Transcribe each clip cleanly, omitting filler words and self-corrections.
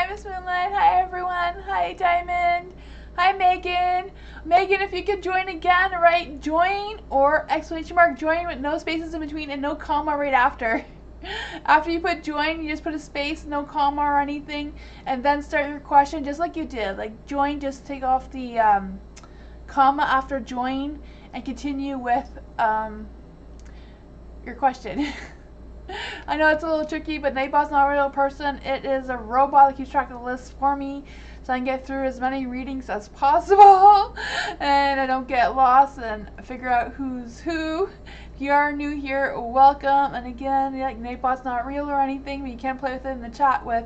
Hi, Miss Moonlight. Hi, everyone. Hi, Diamond. Hi, Megan. Megan, if you could join again, write join or exclamation mark join with no spaces in between and no comma right after. After you put join, you just put a space, no comma or anything, and then start your question just like you did. Like join, just take off the comma after join and continue with your question. I know it's a little tricky, but Nightbot's not a real person. It is a robot that keeps track of the list for me, so I can get through as many readings as possible, and I don't get lost and figure out who's who. If you are new here, welcome. And again, like, Nightbot's not real or anything, but you can play with it in the chat with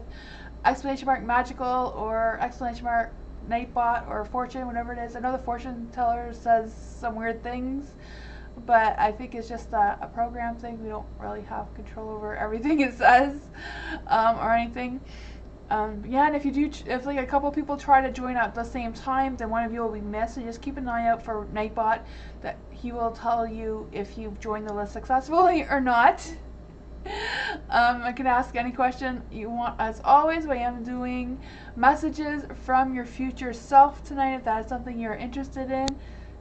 exclamation mark magical or exclamation mark Nightbot or fortune, whatever it is. I know the fortune teller says some weird things, but I think it's just a program thing. We don't really have control over everything it says or anything. Yeah, and if like a couple people try to join at the same time, then one of you will be missed. So just keep an eye out for Nightbot, that he will tell you if you've joined the list successfully or not. I can ask any question you want. As always, I am doing messages from your future self tonight, if that is something you're interested in.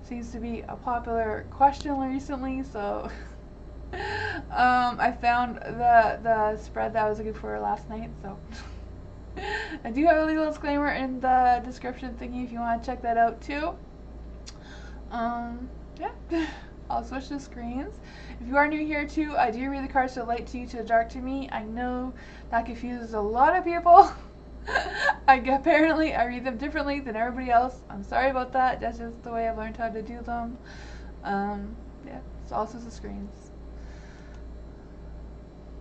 Seems to be a popular question recently, so I found the spread that I was looking for last night, so I do have a little disclaimer in the description thingy if you want to check that out too. Yeah, I'll switch the screens. If you are new here too, I do read the cards to the light to you, to the dark to me. I know that confuses a lot of people. Apparently I read them differently than everybody else. I'm sorry about that. That's just the way I've learned how to do them. Yeah, it's also the screens.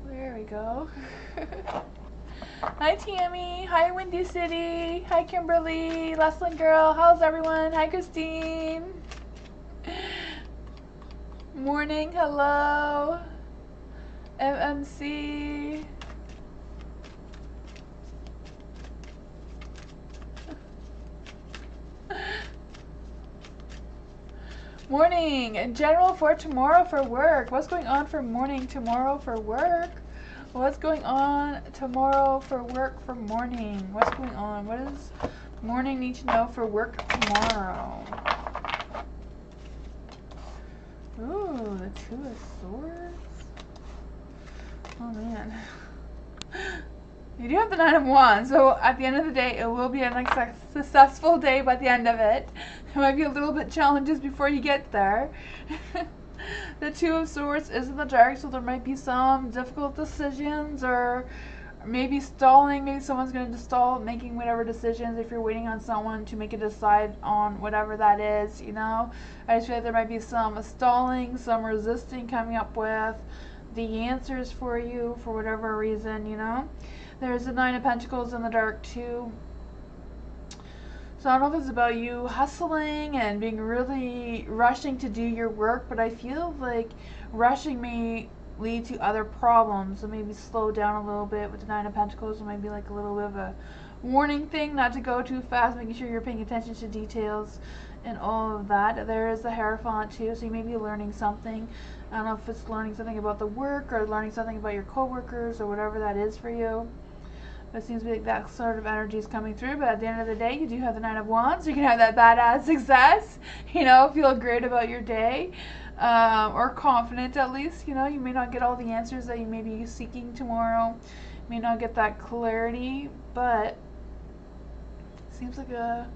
There we go. Hi Tammy. Hi Windy City. Hi Kimberly. Leslin Girl. How's everyone? Hi Christine. Morning. Hello. MMC. Morning in general for tomorrow for work. What's going on for morning tomorrow for work? What's going on tomorrow for work for morning? What's going on? What does morning need to know for work tomorrow? Ooh, the Two of Swords. Oh man. You do have the Nine of Wands, so at the end of the day, it will be a successful day by the end of it. There might be a little bit challenges before you get there. The Two of Swords is in the dark, so there might be some difficult decisions, or maybe stalling. Maybe someone's going to stall making whatever decisions if you're waiting on someone to make a decide on whatever that is, you know. I just feel like there might be some stalling, some resisting coming up with the answers for you for whatever reason, you know. There's the Nine of Pentacles in the dark too. So I don't know if it's about you hustling and being really rushing to do your work, but I feel like rushing may lead to other problems. So maybe slow down a little bit with the Nine of Pentacles. It might be like a little bit of a warning thing, not to go too fast, making sure you're paying attention to details and all of that. There is the Hierophant too, so you may be learning something. I don't know if it's learning something about the work or learning something about your co-workers or whatever that is for you. But it seems to be like that sort of energy is coming through. But at the end of the day, you do have the Nine of Wands. You can have that badass success, you know, feel great about your day, or confident at least. You know, you may not get all the answers that you may be seeking tomorrow. You may not get that clarity, but it seems like a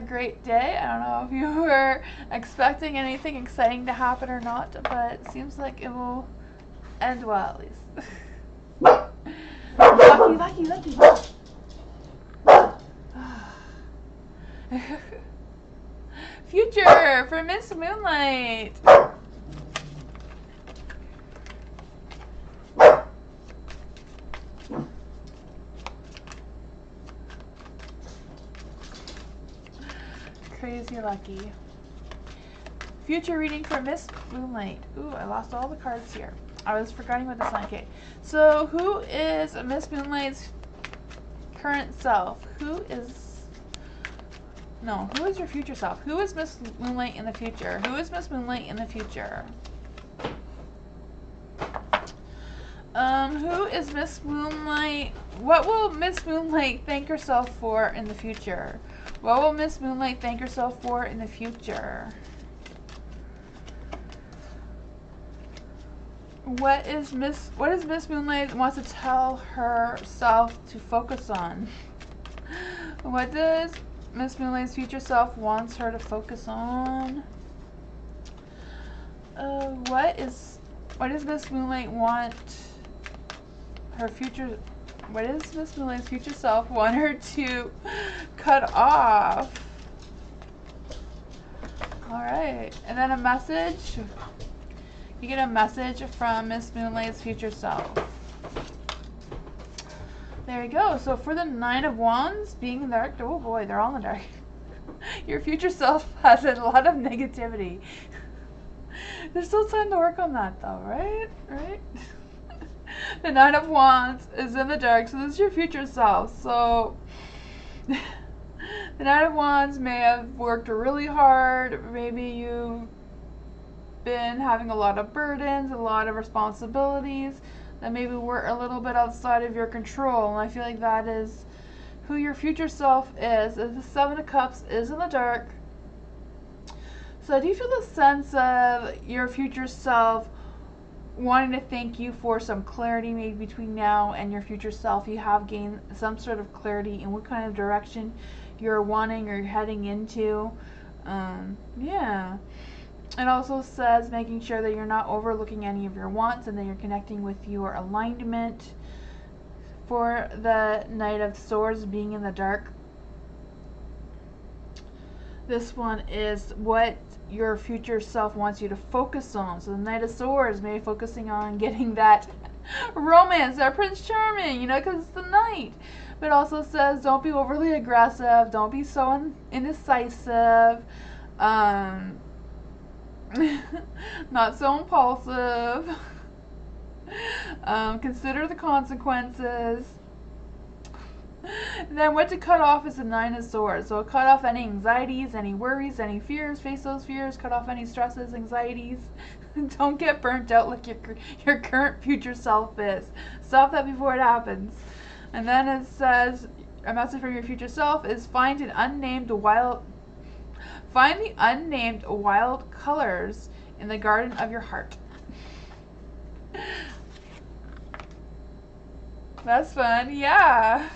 great day. I don't know if you were expecting anything exciting to happen or not, but it seems like it will end well at least. Lucky, lucky, lucky. Future for Miss Moonlight. Crazy lucky. Future reading for Miss Moonlight. Ooh, I lost all the cards here. I was forgetting what this line. Okay, so who is Miss Moonlight's current self? Who is your future self? Who is Miss Moonlight in the future? Who is Miss Moonlight in the future? Who is Miss Moonlight What will Miss Moonlight thank herself for in the future? What will Miss Moonlight thank herself for in the future? What is Miss Moonlight wants to tell herself to focus on? What does Miss Moonlight's future self wants her to focus on? What does Miss Moonlight want her future? What does Miss Moonlight's future self want her to cut off? All right, and then a message. You get a message from Miss Moonlight's future self. There you go. So for the Nine of Wands, being in the dark, oh boy, they're all in the dark. Your future self has a lot of negativity. There's still time to work on that though, right? Right? The Nine of Wands is in the dark, so this is your future self. So the Nine of Wands may have worked really hard. Maybe you've been having a lot of burdens, a lot of responsibilities that maybe were a little bit outside of your control. And I feel like that is who your future self is. The Seven of Cups is in the dark. So do you feel the sense of your future self wanting to thank you for some clarity maybe between now and your future self? You have gained some sort of clarity in what kind of direction you're wanting or heading into. Yeah. It also says making sure that you're not overlooking any of your wants and that you're connecting with your alignment. For the Knight of Swords being in the dark, this one is what your future self wants you to focus on. So the Knight of Swords may be focusing on getting that romance, that Prince Charming, you know, because it's the Knight. But it also says don't be overly aggressive, don't be so indecisive, not so impulsive. Consider the consequences. Then what to cut off is the Nine of Swords. So cut off any anxieties, any worries, any fears. Face those fears. Cut off any stresses, anxieties. Don't get burnt out like your current future self is. Stop that before it happens. And then it says a message from your future self is find the unnamed wild colors in the garden of your heart. That's fun, yeah.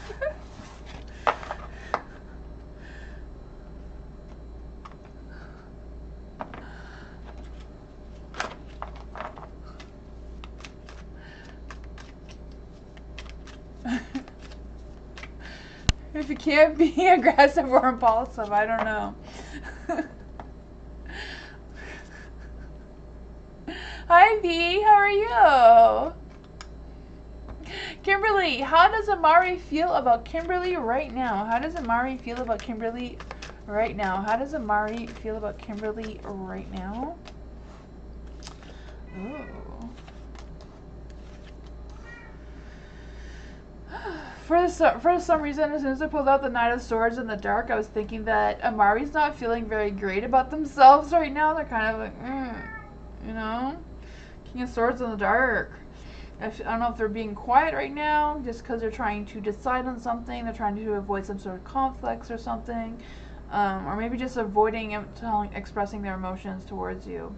If you can't be aggressive or impulsive, I don't know. Hi V, how are you? Kimberly, how does Amari feel about Kimberly right now? How does Amari feel about Kimberly right now? How does Amari feel about Kimberly right now? Ooh. For some reason, as soon as I pulled out the Knight of Swords in the dark, I was thinking that Amari's not feeling very great about themselves right now. They're kind of like, you know? King of Swords in the dark. I don't know if they're being quiet right now, just because they're trying to decide on something. They're trying to avoid some sort of conflicts or something. Or maybe just avoiding expressing their emotions towards you.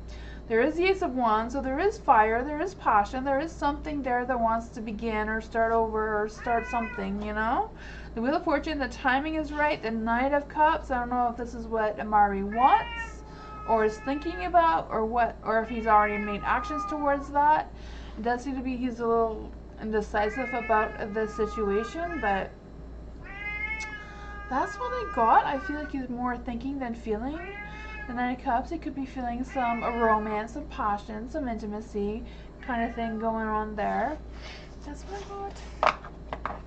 There is the Ace of Wands, so there is fire, there is passion, there is something there that wants to begin or start over or start something, you know? The Wheel of Fortune, the timing is right. The Knight of Cups, I don't know if this is what Amari wants or is thinking about or what, or if he's already made actions towards that. It does seem to be he's a little indecisive about the situation, but that's what I got. I feel like he's more thinking than feeling. The Knight of Cups, he could be feeling some romance, some passion, some intimacy kind of thing going on there. That's what I got.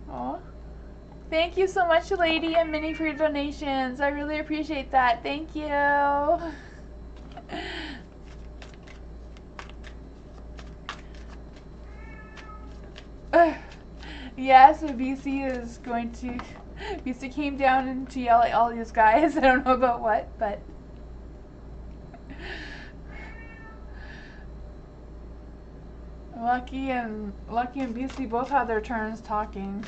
Aw. Thank you so much, Lady and Minnie, for your donations. I really appreciate that. Thank you. Yes, BC is going to... BC came down and to yell at all these guys. I don't know about what, but... Lucky and Beastie both had their turns talking.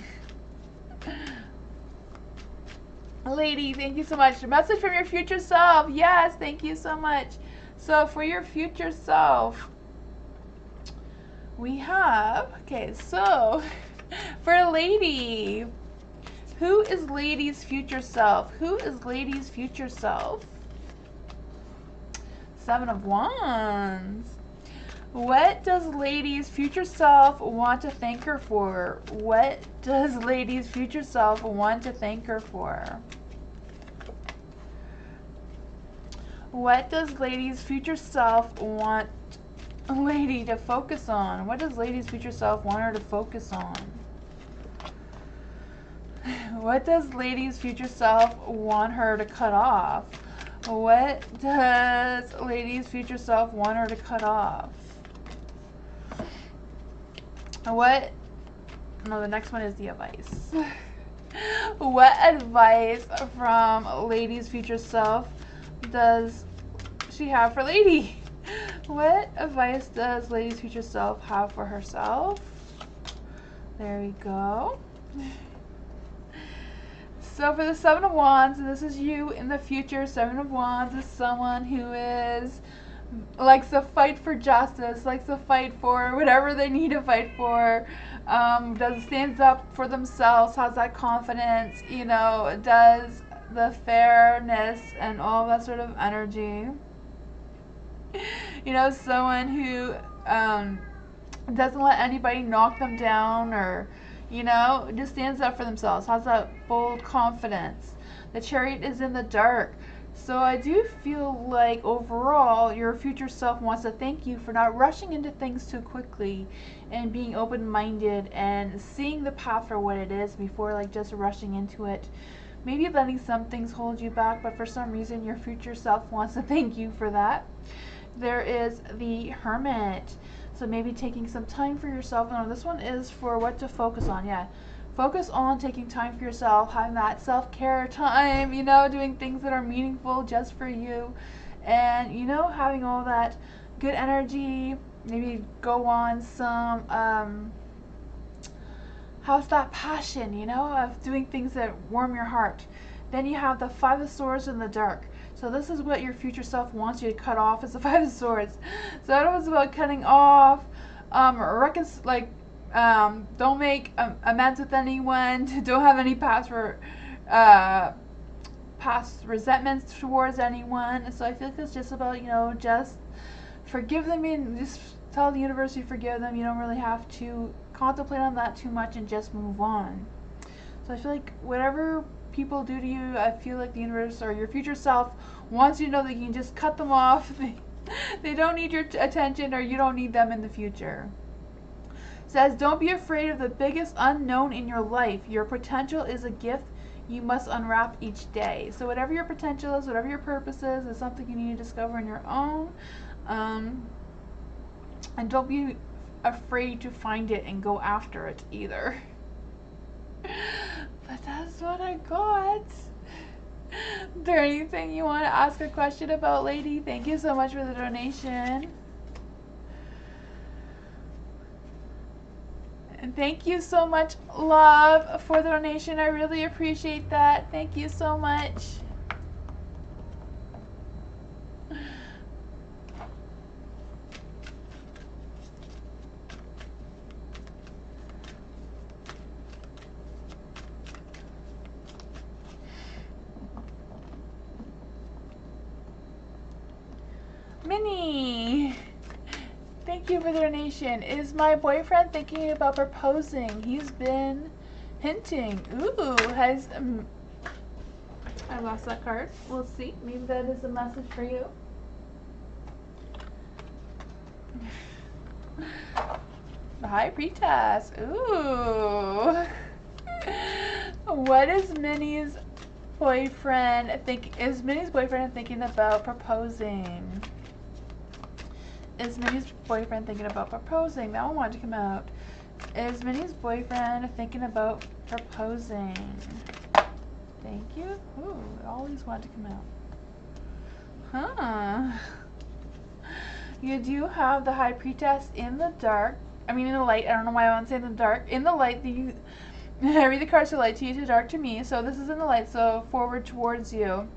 Lady, thank you so much. A message from your future self. Yes, thank you so much. So for your future self, we have, okay, so for Lady, who is Lady's future self? Who is Lady's future self? 7 of Wands. What does Lady's future self want to thank her for? What does Lady's future self want to thank her for? What does Lady's future self want Lady to focus on? What does Lady's future self want her to focus on? What does Lady's future self want her to cut off? What does Lady's future self want her to cut off? What? No, the next one is the advice. What advice from Lady's future self does she have for Lady? What advice does Lady's future self have for herself? There we go. So for the 7 of Wands, this is you in the future. 7 of Wands is someone who likes to fight for justice, likes to fight for whatever they need to fight for, stands up for themselves, has that confidence, you know, does the fairness and all that sort of energy. You know, someone who doesn't let anybody knock them down, or, you know, just stands up for themselves, has that bold confidence. The Chariot is in the dark. So I do feel like overall your future self wants to thank you for not rushing into things too quickly and being open-minded and seeing the path for what it is before like just rushing into it. Maybe letting some things hold you back, but for some reason your future self wants to thank you for that. There is the Hermit. So maybe taking some time for yourself. No, this one is for what to focus on. Yeah. Focus on taking time for yourself, having that self-care time, you know, doing things that are meaningful just for you. And, you know, having all that good energy. Maybe go on some, have that passion, you know, of doing things that warm your heart. Then you have the 5 of Swords in the dark. So this is what your future self wants you to cut off, is the 5 of Swords. So it was about cutting off, don't make amends with anyone, don't have any past resentments towards anyone. So I feel like it's just about, you know, just forgive them and just tell the universe you forgive them. You don't really have to contemplate on that too much and just move on. So I feel like whatever people do to you, I feel like the universe or your future self wants you to know that you can just cut them off. They don't need your attention, or you don't need them in the future. It says, don't be afraid of the biggest unknown in your life. Your potential is a gift you must unwrap each day. So whatever your potential is, whatever your purpose is something you need to discover on your own. And don't be afraid to find it and go after it either. But that's what I got. Is there anything you want to ask a question about, Lady? Thank you so much for the donation. And thank you so much, love, for the donation. I really appreciate that. Thank you so much. Minnie, thank you for the donation. Is my boyfriend thinking about proposing? He's been hinting. Ooh, has I lost that card. We'll see. Maybe that is a message for you. The High Priestess. Ooh. What is Minnie's boyfriend is Minnie's boyfriend thinking about proposing? Is Minnie's boyfriend thinking about proposing? That one wanted to come out. Is Minnie's boyfriend thinking about proposing? Thank you. Ooh, it always wanted to come out. Huh. You do have the High Priestess in the dark. I mean in the light. I don't know why I want to say in the dark. In the light, I read the cards to light to you, to dark to me. So this is in the light, so forward towards you.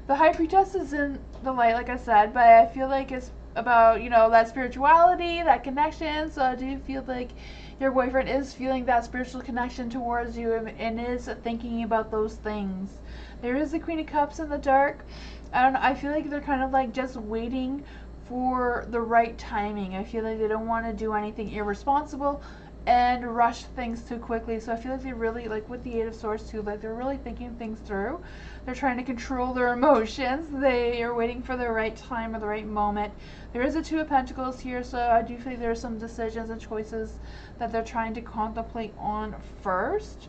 The High Priestess is in the light, like I said, but I feel like it's about, you know, that spirituality, that connection. So I do feel like your boyfriend is feeling that spiritual connection towards you and is thinking about those things. There is the Queen of Cups in the dark. I don't know, I feel like they're kind of like just waiting for the right timing. I feel like they don't want to do anything irresponsible and rush things too quickly. So I feel like they really, like with the Eight of Swords too, like they're really thinking things through. They're trying to control their emotions. They are waiting for the right time or the right moment. There is a Two of Pentacles here, so I do think there are some decisions and choices that they're trying to contemplate on first.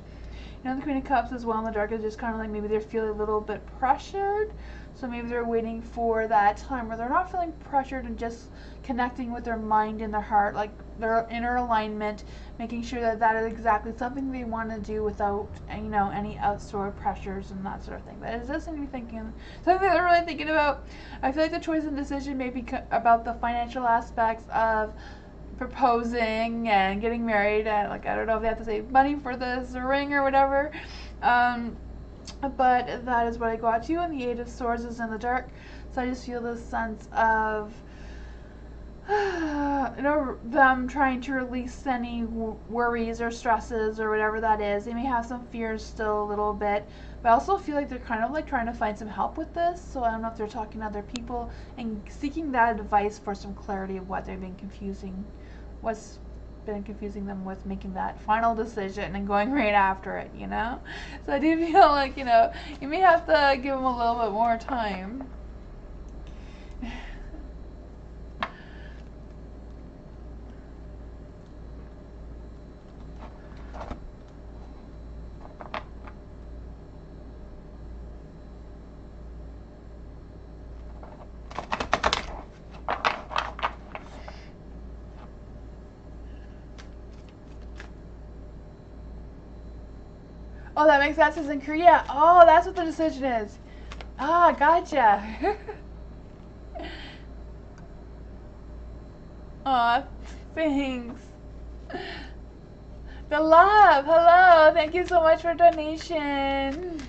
You know, the Queen of Cups as well in the dark is just kind of like maybe they're feeling a little bit pressured. So maybe they're waiting for that time where they're not feeling pressured and just connecting with their mind and their heart, like their inner alignment, making sure that that is exactly something they want to do without, you know, any outside pressures and that sort of thing. But is this something thinking, something they're really thinking about? I feel like the choice and decision may be about the financial aspects of proposing and getting married, and like I don't know if they have to save money for this ring or whatever. But that is what I got to, and the Eight of Swords is in the dark. So I just feel this sense of you know, them trying to release any worries or stresses or whatever that is. They may have some fears still a little bit, but I also feel like they're kind of like trying to find some help with this. So I don't know if they're talking to other people and seeking that advice for some clarity of what they've been confusing, what's been confusing them with making that final decision and going right after it, you know? So I do feel like, you know, you may have to give them a little bit more time. Oh, that makes sense. It's in Korea. Oh, that's what the decision is. Ah, gotcha. Aw, thanks. The love. Hello. Thank you so much for donation.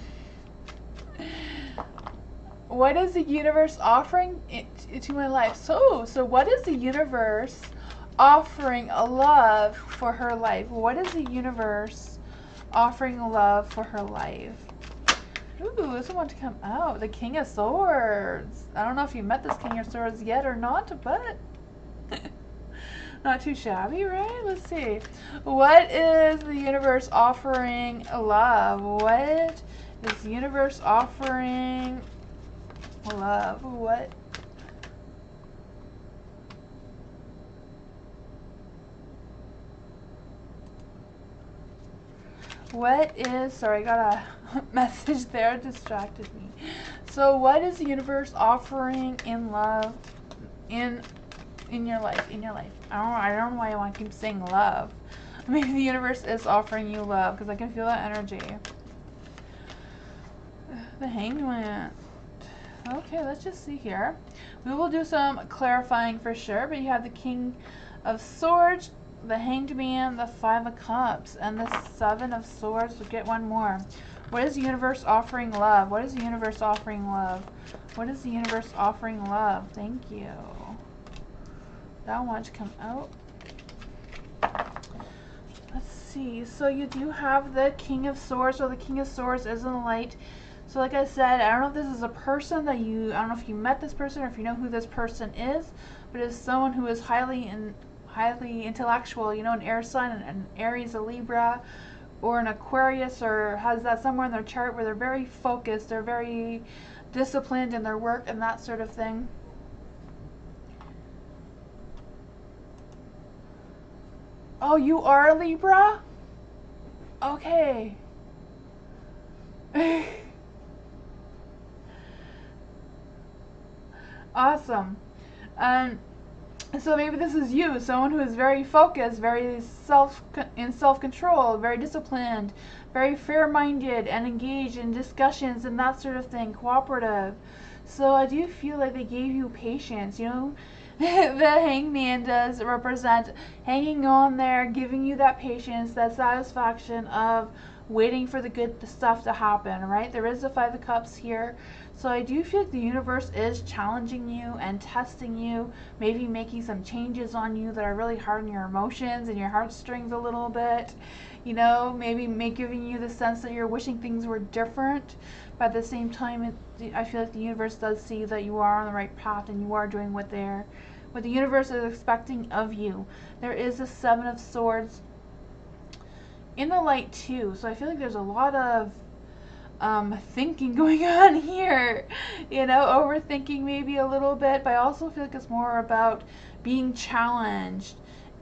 What is the universe offering to my life? So what is the universe offering a love for her life? What is the universe offering love for her life? Ooh, this one to come out. The King of Swords. I don't know if you met this King of Swords yet or not, but not too shabby, right? Let's see. What is the universe offering love? What is the universe offering love? What? What is, sorry, I got a message there, distracted me. So what is the universe offering in love, in your life, I don't know why I want to keep saying love. Maybe the universe is offering you love, because I can feel that energy. The Hanged went. Okay, let's just see here. We will do some clarifying for sure, but you have the King of Swords, the Hanged Man, the Five of Cups, and the Seven of Swords. We'll get one more. What is the universe offering love? What is the universe offering love? What is the universe offering love? Thank you. That one to come out. Let's see. So you do have the King of Swords. So the King of Swords is in the light. So like I said, I don't know if this is a person that you, I don't know if you met this person or if you know who this person is, but it's someone who is highly intellectual, you know, an air sign, an Aries, a Libra, or an Aquarius, or has that somewhere in their chart where they're very focused, they're very disciplined in their work and that sort of thing. Oh, you are a Libra? Okay. Awesome. So maybe this is you, someone who is very focused, very self-control, very disciplined, very fair-minded and engaged in discussions and that sort of thing, cooperative. So I do feel like they gave you patience, you know. The Hangman does represent hanging on there, giving you that patience, that satisfaction of waiting for the good stuff to happen, right? There is the Five of Cups here. So I do feel like the universe is challenging you and testing you, maybe making some changes on you that are really hard on your emotions and your heartstrings a little bit. You know, maybe giving you the sense that you're wishing things were different. But at the same time, I feel like the universe does see that you are on the right path and you are doing what the universe is expecting of you. There is the Seven of Swords in the light too. So I feel like there's a lot of thinking going on here, you know, overthinking maybe a little bit, but I also feel like it's more about being challenged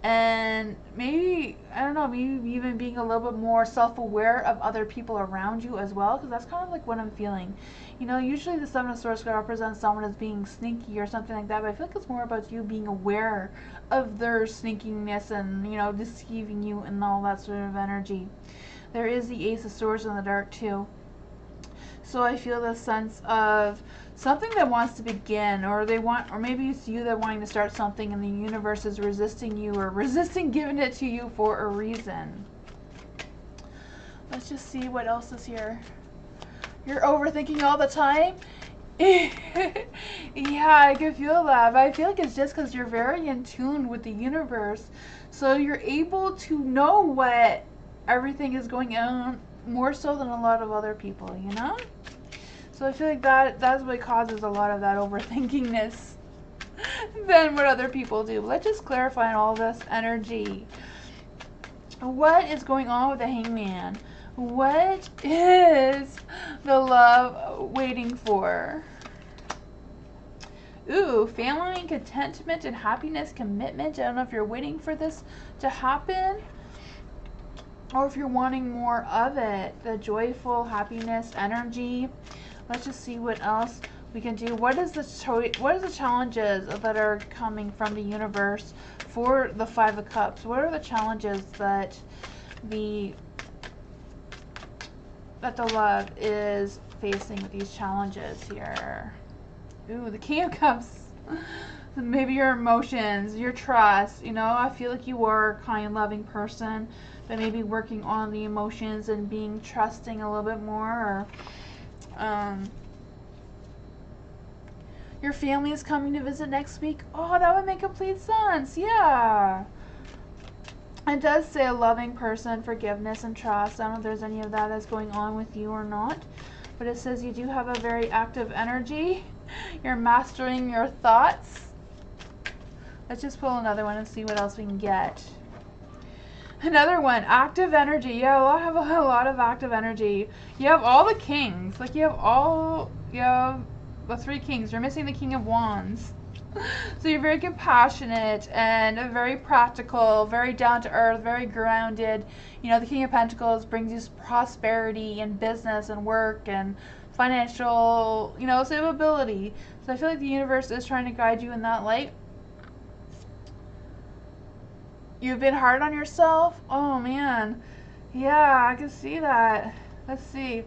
and maybe, I don't know, maybe even being a little bit more self-aware of other people around you as well, because that's kind of like what I'm feeling. You know, usually the Seven of Swords could represent someone as being sneaky or something like that, but I feel like it's more about you being aware of their sneakiness and, you know, deceiving you and all that sort of energy. There is the Ace of Swords in the dark too. So I feel the sense of something that wants to begin, or maybe it's you that wanting to start something and the universe is resisting you or resisting giving it to you for a reason. Let's just see what else is here. You're overthinking all the time? Yeah, I can feel that, but I feel like it's just because you're very in tune with the universe, so you're able to know what everything is going on more so than a lot of other people, you know? So I feel like that's what causes a lot of that overthinkingness than what other people do. But let's just clarify all this energy. What is going on with the Hangman? What is the love waiting for? Ooh, family, contentment, and happiness, commitment. I don't know if you're waiting for this to happen or if you're wanting more of it. The joyful happiness energy. Let's just see what else we can do. What is the challenges that are coming from the universe for the Five of Cups? What are the challenges that the love is facing with these challenges here? Ooh, the King of Cups. Maybe your emotions, your trust. You know, I feel like you are a kind, loving person, but maybe working on the emotions and being trusting a little bit more. Or your family is coming to visit next week. Oh, that would make complete sense. Yeah. It does say a loving person, forgiveness, and trust. I don't know if there's any of that that's going on with you or not. But it says you do have a very active energy. You're mastering your thoughts. Let's just pull another one and see what else we can get. Another one, active energy. Yeah, you have a lot of active energy. You have all the kings. Like you have the three kings. You're missing the King of Wands. So you're very compassionate and very practical, very down to earth, very grounded. You know, the King of Pentacles brings you prosperity and business and work and financial, you know, stability. So I feel like the universe is trying to guide you in that light. You've been hard on yourself? Oh man. Yeah, I can see that. Let's see.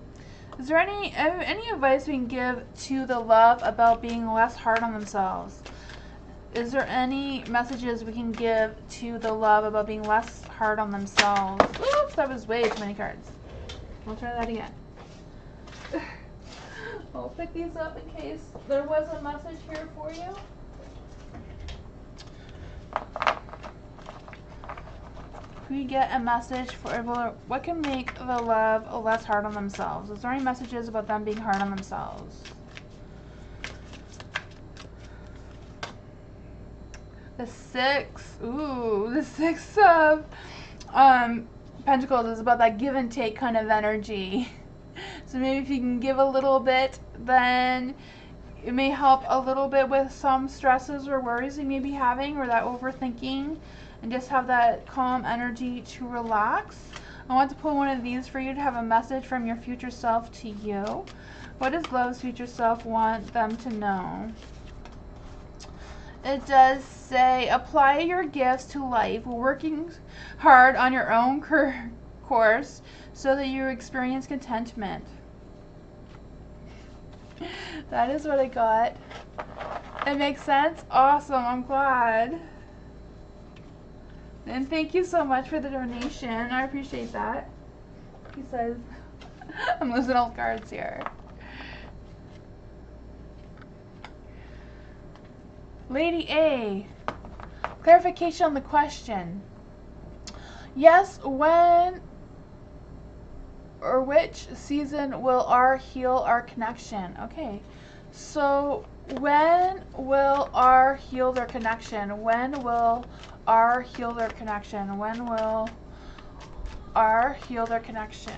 Is there any advice we can give to the love about being less hard on themselves? Is there any messages we can give to the love about being less hard on themselves? Oops, that was way too many cards. We'll try that again. I'll pick these up in case there was a message here for you. We get a message for what can make the love less hard on themselves. Is there any messages about them being hard on themselves? The Six. Ooh, the Six of Pentacles is about that give and take kind of energy. So maybe if you can give a little bit, then it may help a little bit with some stresses or worries you may be having, or that overthinking, and just have that calm energy to relax. I want to pull one of these for you to have a message from your future self to you. What does love's future self want them to know? It does say, apply your gifts to life, working hard on your own course so that you experience contentment. That is what I got. It makes sense? Awesome, I'm glad. And thank you so much for the donation. I appreciate that. He says, I'm losing all the cards here. Lady A, clarification on the question. Yes, when or which season will R heal our connection? Okay, so when will R heal their connection? When will R heal their connection? When will R heal their connection?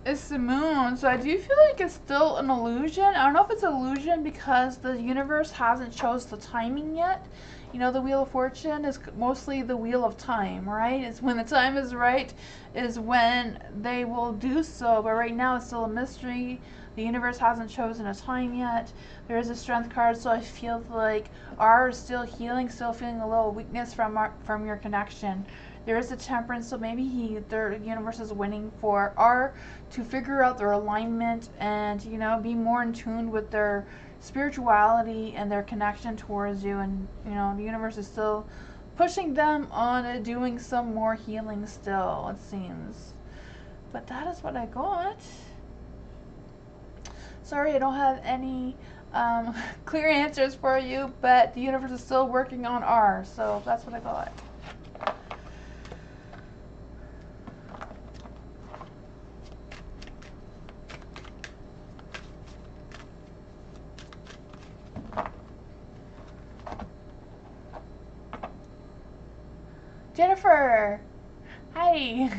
It's the moon, so I do feel like it's still an illusion. I don't know if it's an illusion because the universe hasn't chose the timing yet. You know, the Wheel of Fortune is mostly the wheel of time, right? It's when the time is right is when they will do so. But right now it's still a mystery. The universe hasn't chosen a time yet. There is a strength card, so I feel like R is still healing, still feeling a little weakness from your connection. There is a Temperance, so maybe the universe is waiting for R to figure out their alignment and, you know, be more in tune with their spirituality and their connection towards you. And, you know, the universe is still pushing them on doing some more healing still, it seems. But that is what I got. Sorry, I don't have any clear answers for you, but the universe is still working on R, so that's what I got. Jennifer! Hi!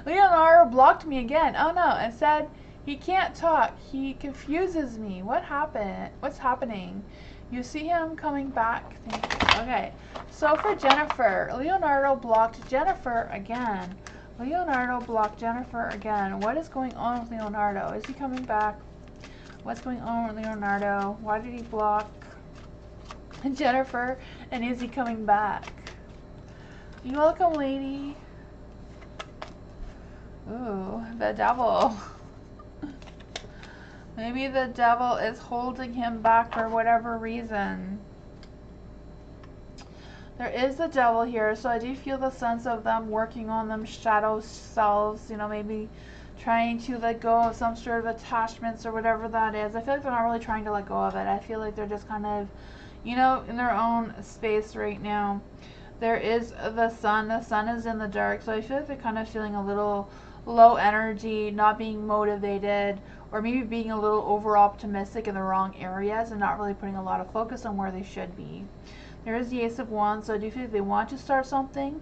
Leonardo blocked me again. Oh no, and said he can't talk. He confuses me. What happened? What's happening? You see him coming back? Okay, so for Jennifer, Leonardo blocked Jennifer again. Leonardo blocked Jennifer again. What is going on with Leonardo? Is he coming back? What's going on with Leonardo? Why did he block Jennifer? And is he coming back? You're welcome, lady. Ooh, the devil. Maybe the devil is holding him back for whatever reason. There is the devil here, so I do feel the sense of them working on them shadow selves, you know, maybe trying to let go of some sort of attachments or whatever that is. I feel like they're not really trying to let go of it. I feel like they're just kind of, you know, in their own space right now. There is the sun. The sun is in the dark, so I feel like they're kind of feeling a little low energy, not being motivated, or maybe being a little over optimistic in the wrong areas and not really putting a lot of focus on where they should be. There is the Ace of Wands, so I do feel like they want to start something.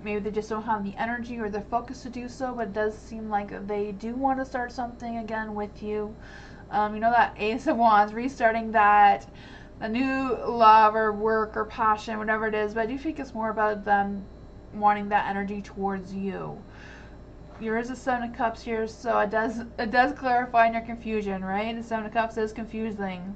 Maybe they just don't have the energy or the focus to do so, but it does seem like they do want to start something again with you. You know, that Ace of Wands, restarting that, a new love or work or passion, whatever it is, but I do think it's more about them wanting that energy towards you. There is a Seven of Cups here, so it does clarify in your confusion, right? The Seven of Cups is confusing.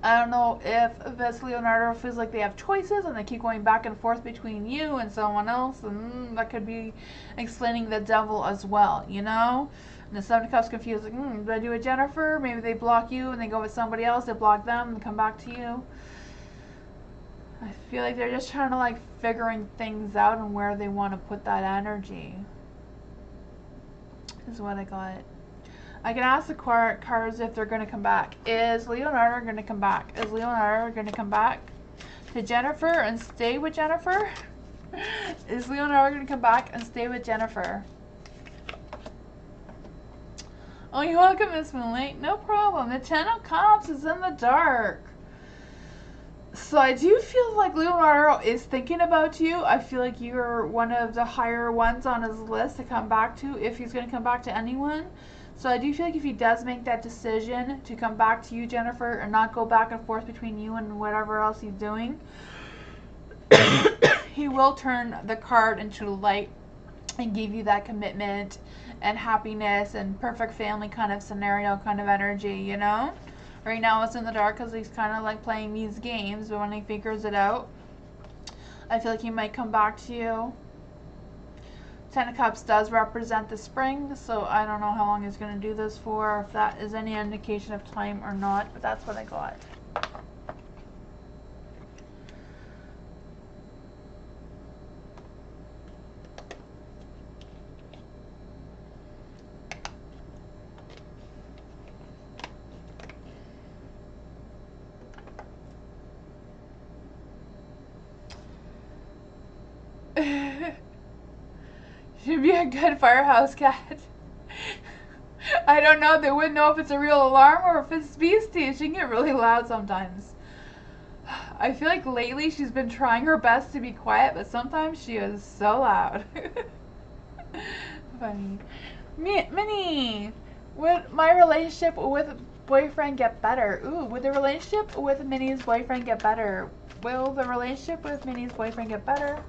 I don't know if this Leonardo feels like they have choices and they keep going back and forth between you and someone else, and that could be explaining the devil as well, you know? And the Seven of Cups confused, like, do I do it Jennifer? Maybe they block you and they go with somebody else, they block them and come back to you. I feel like they're just trying to, like, figuring things out and where they want to put that energy. Is what I got. I can ask the cards if they're going to come back. Is Leonardo going to come back? Is Leonardo going to come back to Jennifer and stay with Jennifer? Is Leonardo going to come back and stay with Jennifer? Oh, you're welcome, Miss Moonlight. No problem. The Ten of Cups is in the dark. So I do feel like Leonardo is thinking about you. I feel like you're one of the higher ones on his list to come back to, if he's going to come back to anyone. So I do feel like if he does make that decision to come back to you, Jennifer, and not go back and forth between you and whatever else he's doing, he will turn the card into light and give you that commitment and happiness and perfect family kind of scenario, kind of energy, you know? Right now it's in the dark because he's kind of like playing these games, but when he figures it out, I feel like he might come back to you. Ten of Cups does represent the spring, so I don't know how long he's going to do this for, if that is any indication of time or not, but that's what I got. Should be a good firehouse cat. I don't know. They wouldn't know if it's a real alarm or if it's beastie. She can get really loud sometimes. I feel like lately she's been trying her best to be quiet, but sometimes she is so loud. Funny. Minnie, would my relationship with boyfriend get better? Ooh, would the relationship with Minnie's boyfriend get better? Will the relationship with Minnie's boyfriend get better?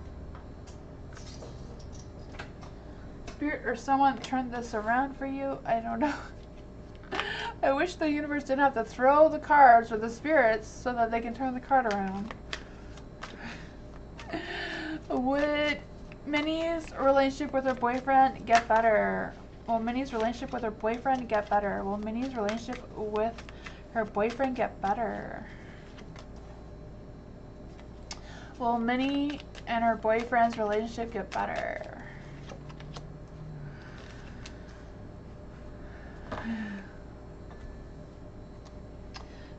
Spirit or someone turn this around for you? I don't know. I wish the universe didn't have to throw the cards or the spirits so that they can turn the card around. Would Minnie's relationship with her boyfriend get better? Will Minnie's relationship with her boyfriend get better? Will Minnie's relationship with her boyfriend get better? Will Minnie and her boyfriend's relationship get better?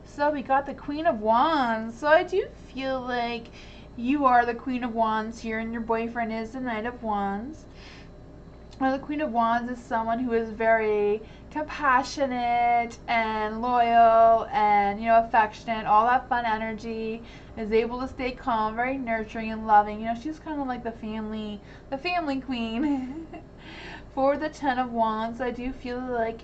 So we got the Queen of Wands. So I do feel like you are the Queen of Wands here and your boyfriend is the Knight of Wands. Well, the Queen of Wands is someone who is very compassionate and loyal and, you know, affectionate, all that fun energy, is able to stay calm, very nurturing and loving. You know, she's kind of like the family queen. For the Ten of Wands, I do feel like,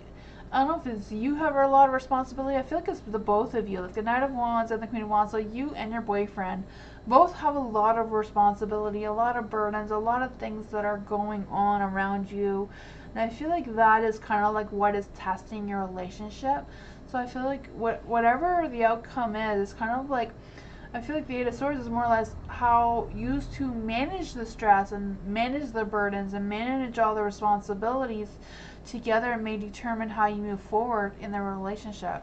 I don't know if it's you have a lot of responsibility. I feel like it's the both of you, like the Knight of Wands and the Queen of Wands. So you and your boyfriend both have a lot of responsibility, a lot of burdens, a lot of things that are going on around you. And I feel like that is kind of like what is testing your relationship. So I feel like whatever the outcome is kind of like, I feel like the Eight of Swords is more or less how you used to manage the stress and manage the burdens and manage all the responsibilities together may determine how you move forward in the relationship.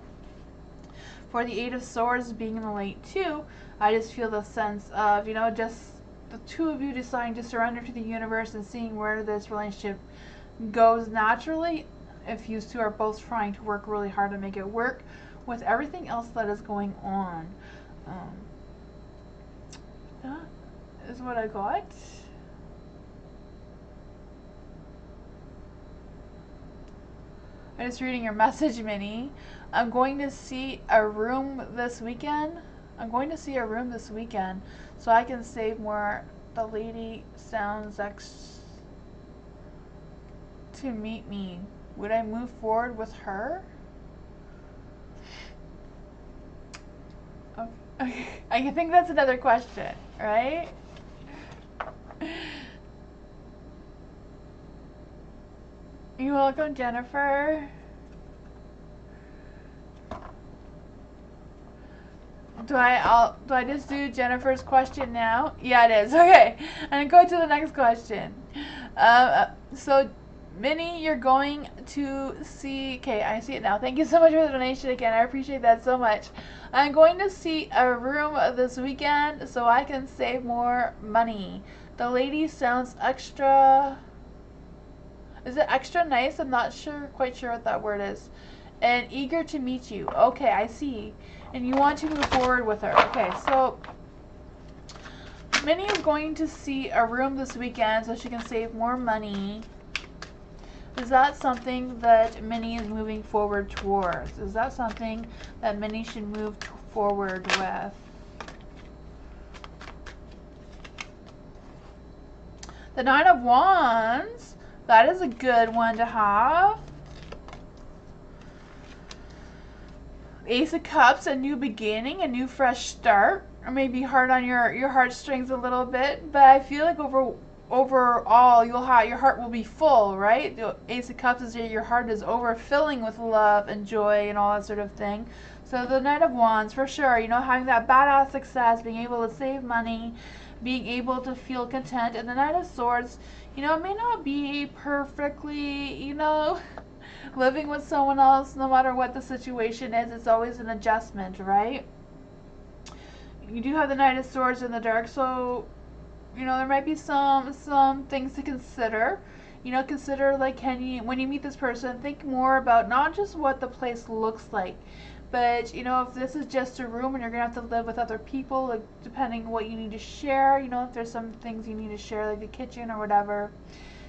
For the Eight of Swords being in the late too, I just feel the sense of, you know, just the two of you deciding to surrender to the universe and seeing where this relationship goes naturally, if you two are both trying to work really hard to make it work with everything else that is going on. That is what I got. I'm just reading your message, Minnie. I'm going to see a room this weekend. So I can save more. The lady sounds to meet me. Would I move forward with her? Okay. I think that's another question, right? You're welcome, Jennifer. Do I just do Jennifer's question now? Yeah, it is. Okay, I'm gonna go to the next question. So, Minnie, you're going to see. Okay, I see it now. Thank you so much for the donation again. I appreciate that so much. I'm going to see a room this weekend so I can save more money. The lady sounds extra. Is it extra nice? I'm not quite sure what that word is. And eager to meet you. Okay, I see. And you want to move forward with her. Okay, so Minnie is going to see a room this weekend so she can save more money. Is that something that Minnie is moving forward towards? Is that something that Minnie should move forward with? The Nine of Wands. That is a good one to have. Ace of Cups, a new beginning, a new fresh start. Or maybe hard on your heartstrings a little bit, but I feel like overall your heart will be full, right? The Ace of Cups is your heart is overfilling with love and joy and all that sort of thing. So the Knight of Wands, for sure, you know, having that badass success, being able to save money, being able to feel content. And the Knight of Swords, you know, it may not be perfectly, you know, living with someone else, no matter what the situation is. It's always an adjustment, right? You do have the Knight of Swords in the dark, so, you know, there might be some things to consider. You know, consider, like, when you meet this person, think more about not just what the place looks like, but, you know, if this is just a room and you're going to have to live with other people, like, depending what you need to share, you know, if there's some things you need to share, like the kitchen or whatever,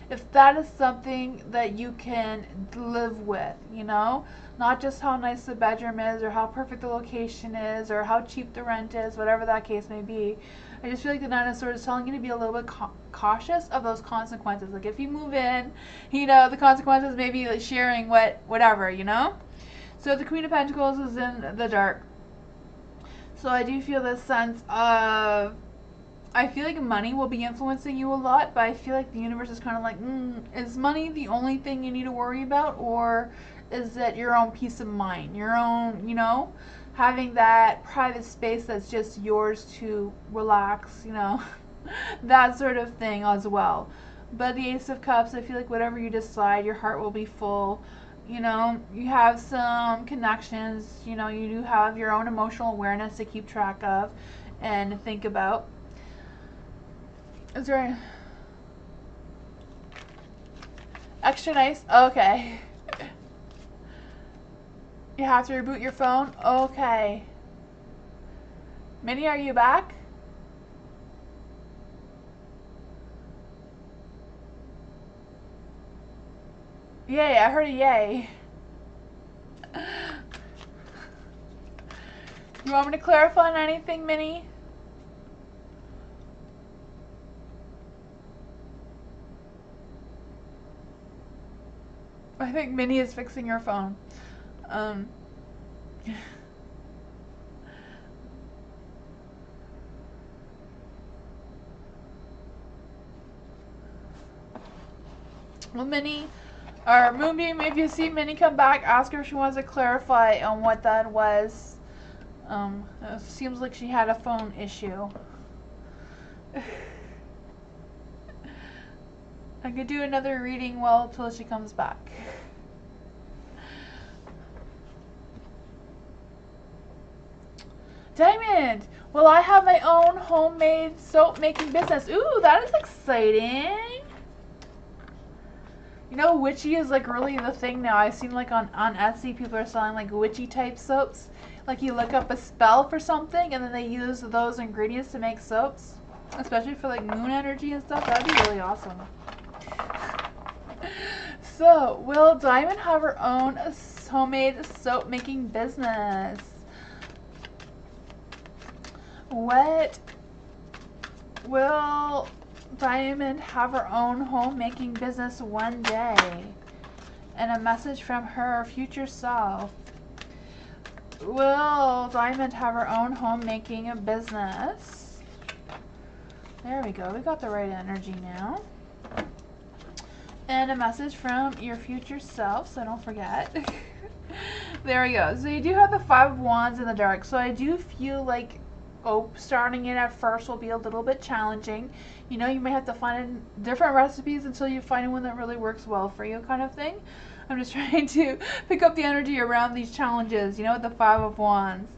if that is something that you can live with, you know, not just how nice the bedroom is or how perfect the location is or how cheap the rent is, whatever that case may be. I just feel like the Nine of Swords is telling you to be a little bit cautious of those consequences. Like if you move in, you know, the consequences may be like sharing whatever, you know. So the Queen of Pentacles is in the dark. So I do feel this sense of, I feel like money will be influencing you a lot, but I feel like the universe is kind of like, is money the only thing you need to worry about, or is it your own peace of mind, your own, you know, having that private space that's just yours to relax, you know, that sort of thing as well. But the Ace of Cups, I feel like whatever you decide, your heart will be full. You know, you have some connections, you know, you do have your own emotional awareness to keep track of and think about. Is there extra nice? Okay. You have to reboot your phone? Okay. Minnie, are you back? Yay, I heard a yay. You want me to clarify on anything, Minnie? I think Minnie is fixing her phone. Well, Minnie, or Moonbeam, if you see Minnie come back, ask her if she wants to clarify on what that was. It seems like she had a phone issue. I could do another reading till she comes back. Diamond! Well, I have my own homemade soap making business. Ooh, that is exciting. You know, witchy is like really the thing now. I've seen like on Etsy, people are selling like witchy type soaps. Like you look up a spell for something and then they use those ingredients to make soaps. Especially for like moon energy and stuff. That'd be really awesome. So, will Diamond have her own homemade soap making business? What will Diamond have her own homemaking business one day? And a message from her future self. Will Diamond have her own homemaking business? There we go. We got the right energy now. And a message from your future self, so don't forget. There we go. So you do have the Five of Wands in the dark. So I do feel like starting it at first will be a little bit challenging. You know, you may have to find different recipes until you find one that really works well for you, kind of thing. I'm just trying to pick up the energy around these challenges, you know, with the Five of Wands.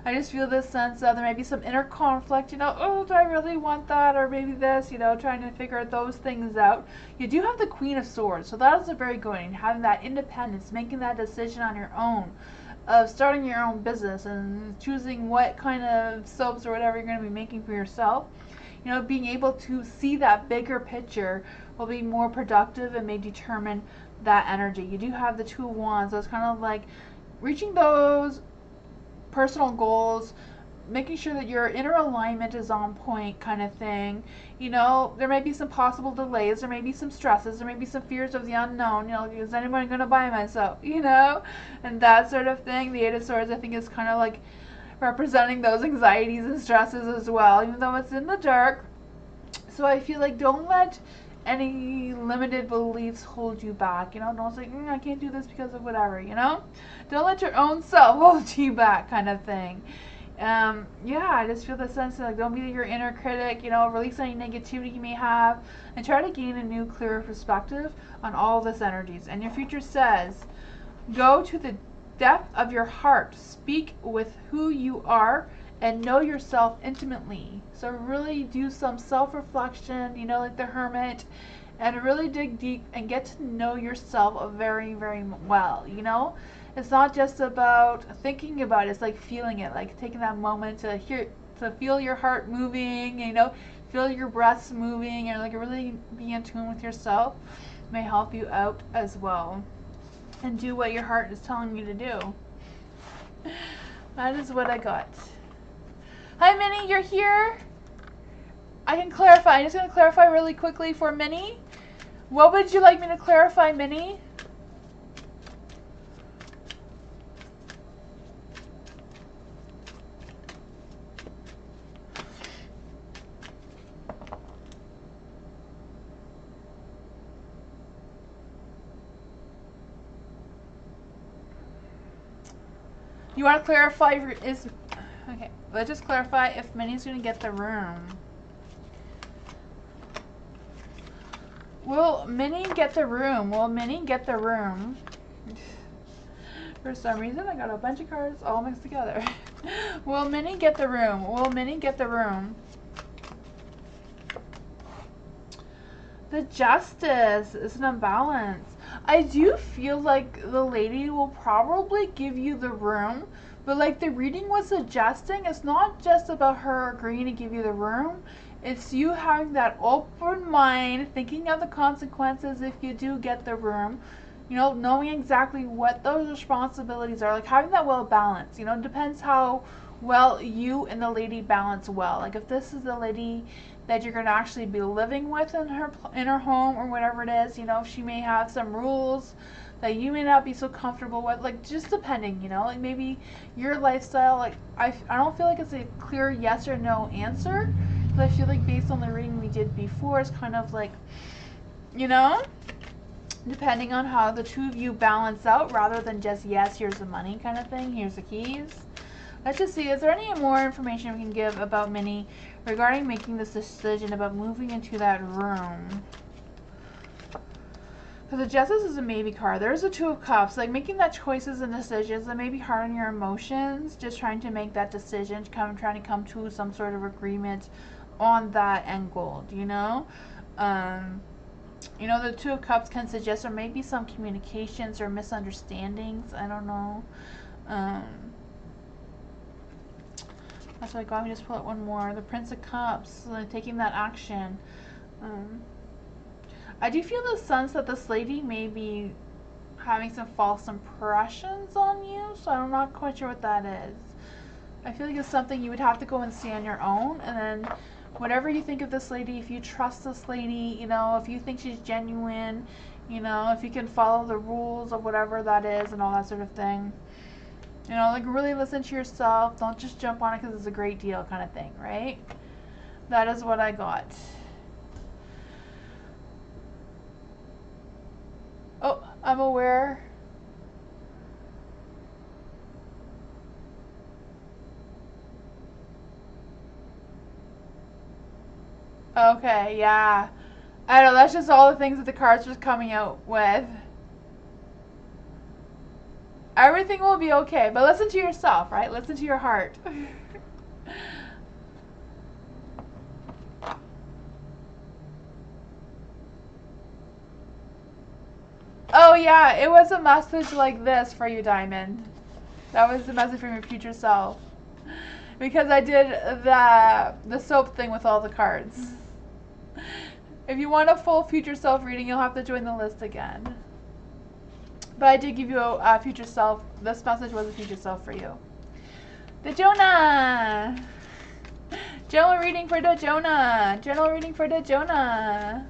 I just feel this sense of there may be some inner conflict, you know, oh, do I really want that, or maybe this, you know, trying to figure those things out. You do have the Queen of Swords, so that is a very good one, having that independence, making that decision on your own, of starting your own business and choosing what kind of soaps or whatever you're going to be making for yourself. You know, being able to see that bigger picture will be more productive and may determine that energy. You do have the Two of Wands, so it's kind of like reaching those personal goals, making sure that your inner alignment is on point, kind of thing. You know, there may be some possible delays, there may be some stresses, there may be some fears of the unknown. You know, is anyone going to buy my soap? You know, and that sort of thing. The Eight of Swords, I think, is kind of like representing those anxieties and stresses as well, even though it's in the dark. So I feel like don't let any limited beliefs hold you back. You know, don't say, I can't do this because of whatever, you know? Don't let your own self hold you back, kind of thing. Yeah, I just feel the sense of, like, don't be your inner critic, you know, release any negativity you may have, and try to gain a new, clearer perspective on all this energies. And your future says, go to the depth of your heart, speak with who you are, and know yourself intimately. So really do some self-reflection, you know, like the hermit, and really dig deep and get to know yourself very, very well, you know? It's not just about thinking about it, it's like feeling it, like taking that moment to feel your heart moving, you know, feel your breaths moving, and like really be in tune with yourself may help you out as well. And do what your heart is telling you to do. That is what I got. Hi Minnie, you're here? I can clarify. I'm just going to clarify really quickly for Minnie. What would you like me to clarify, Minnie? You want to clarify okay, let's just clarify if Minnie's going to get the room. Will Minnie get the room? Will Minnie get the room? For some reason, I got a bunch of cards all mixed together. Will Minnie get the room? Will Minnie get the room? The Justice is an imbalance. I do feel like the lady will probably give you the room, but like the reading was suggesting, it's not just about her agreeing to give you the room. It's you having that open mind, thinking of the consequences if you do get the room, you know, knowing exactly what those responsibilities are, like having that well balance, you know, it depends how well you and the lady balance well. Like if this is the lady that you're going to actually be living with in her home or whatever it is, you know, she may have some rules that you may not be so comfortable with, like just depending, you know, like maybe your lifestyle, like I don't feel like it's a clear yes or no answer, but I feel like based on the reading we did before, it's kind of like, you know, depending on how the two of you balance out rather than just yes, here's the money kind of thing, here's the keys. Let's just see, is there any more information we can give about Minnie regarding making this decision about moving into that room? Because the Justice is a maybe card. There's the Two of Cups. Like making that choices and decisions that may be hard on your emotions. Just trying to make that decision, trying to come to some sort of agreement on that end goal, you know? You know, the Two of Cups can suggest there may be some communications or misunderstandings. I don't know. That's what I got. Let me just pull out one more. The Prince of Cups, like taking that action. I do feel the sense that this lady may be having some false impressions on you, so I'm not quite sure what that is. I feel like it's something you would have to go and see on your own, and then whatever you think of this lady, if you trust this lady, you know, if you think she's genuine, you know, if you can follow the rules of whatever that is and all that sort of thing. You know, like really listen to yourself. Don't just jump on it because it's a great deal kind of thing, right? That is what I got. Oh, I'm aware. Okay, yeah. I don't know, that's just all the things that the cards was coming out with. Everything will be okay, but listen to yourself, right? Listen to your heart. Oh yeah, it was a message like this for you, Diamond. That was the message from your future self. Because I did the soap thing with all the cards. If you want a full future self reading, you'll have to join the list again. But I did give you a future self. This message was a future self for you. The Jonah! General reading for the Jonah! General reading for the Jonah!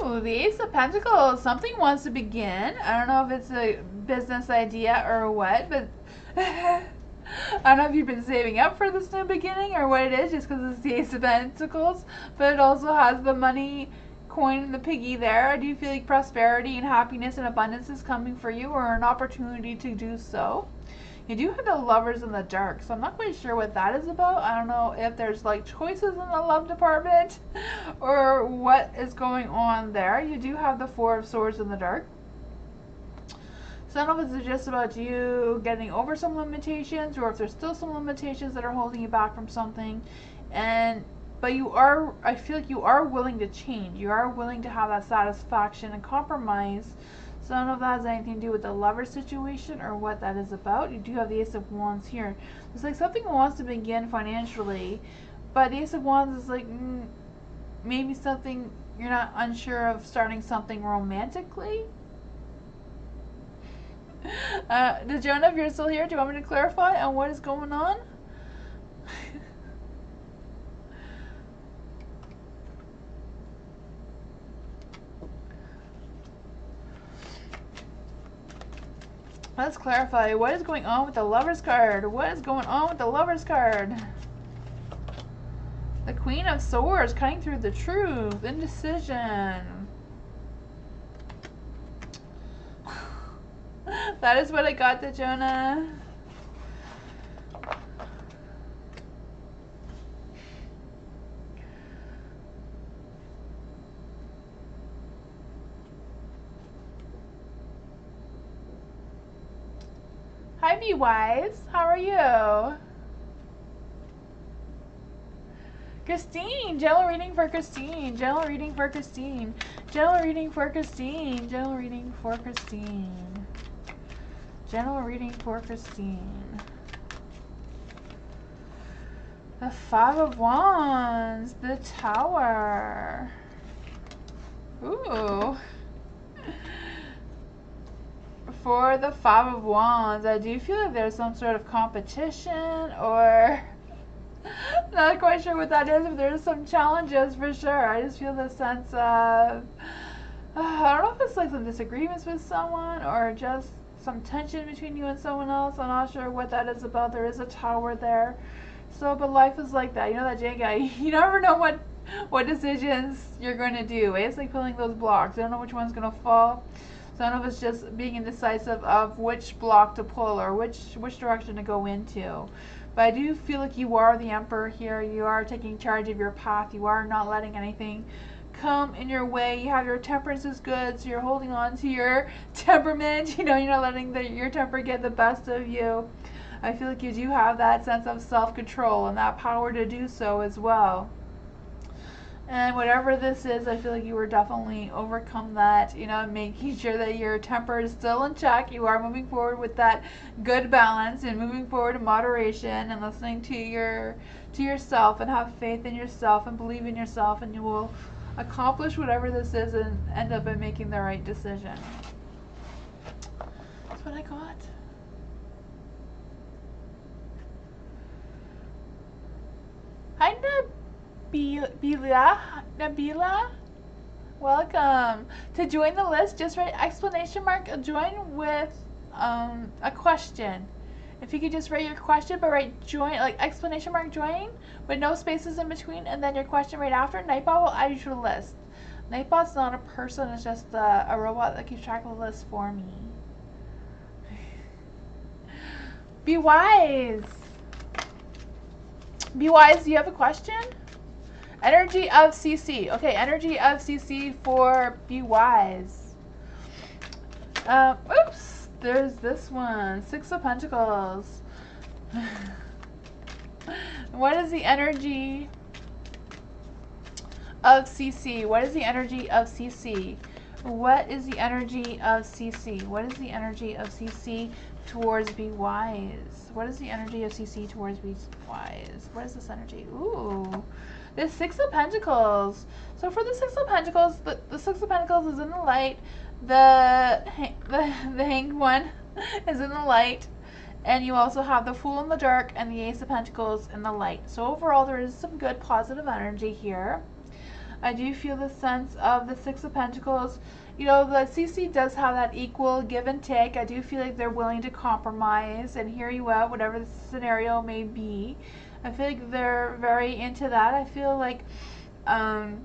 Ooh, the Ace of Pentacles. Something wants to begin. I don't know if it's a business idea or what, but I don't know if you've been saving up for this new beginning or what it is, just because it's the Ace of Pentacles. But it also has the money coin and the piggy there. I do feel like prosperity and happiness and abundance is coming for you, or an opportunity to do so. You do have the Lovers in the Dark, so I'm not quite sure what that is about. I don't know if there's like choices in the love department or what is going on there. You do have the Four of Swords in the Dark. So I don't know if it's just about you getting over some limitations, or if there's still some limitations that are holding you back from something. But you are, I feel like you are willing to change. You are willing to have that satisfaction and compromise. So I don't know if that has anything to do with the lover situation or what that is about. You do have the Ace of Wands here. It's like something wants to begin financially, but the Ace of Wands is like maybe something you're not unsure of starting something romantically. Jonah, if you're still here, do you want me to clarify on what is going on? Let's clarify. What is going on with the Lover's card? What is going on with the Lover's card? The Queen of Swords, cutting through the truth. Indecision. That is what I got to Jonah. Hi, Be Wise. How are you? Christine. General reading for Christine. General reading for Christine. General reading for Christine. General reading for Christine. General reading for Christine. The Five of Wands. The Tower. Ooh. For the Five of Wands, I do feel like there's some sort of competition, or not quite sure what that is, but there's some challenges for sure. I just feel the sense of, I don't know if it's like some disagreements with someone or just some tension between you and someone else. I'm not sure what that is about. There is a tower there. So, but life is like that. You know that J guy, you never know what decisions you're going to do. It's like pulling those blocks. I don't know which one's going to fall. So I don't know if it's just being indecisive of which block to pull or which direction to go into. But I do feel like you are the Emperor here. You are taking charge of your path. You are not letting anything come in your way. You have your temperance is good, so you're holding on to your temperament. You know, you're not letting your temper get the best of you. I feel like you do have that sense of self-control and that power to do so as well. And whatever this is, I feel like you were definitely overcome that, you know, making sure that your temper is still in check. You are moving forward with that good balance and moving forward in moderation and listening to yourself and have faith in yourself and believe in yourself, and you will accomplish whatever this is and end up by making the right decision. That's what I got. Hi, Nabila, welcome. To join the list, just write exclamation mark join with a question. If you could just write your question, but write join, like exclamation mark join with no spaces in between, and then your question right after. Nightbot will add you to the list. Nightbot's not a person, it's just a robot that keeps track of the list for me. Be wise. Be wise, do you have a question? Energy of CC. Okay, energy of CC for Be Wise. Oops, there's this one. Six of Pentacles. What is the energy of CC? What is the energy of CC? What is the energy of CC? What is the energy of CC towards Be Wise? What is the energy of CC towards Be Wise? What is this energy? Ooh. The Six of Pentacles. So for the Six of Pentacles, the Six of Pentacles is in the light. The Hanged One is in the light. And you also have the Fool in the dark and the Ace of Pentacles in the light. So overall, there is some good positive energy here. I do feel the sense of the Six of Pentacles. You know, the CC does have that equal give and take. I do feel like they're willing to compromise and hear you out, whatever the scenario may be. I feel like they're very into that. I feel like, I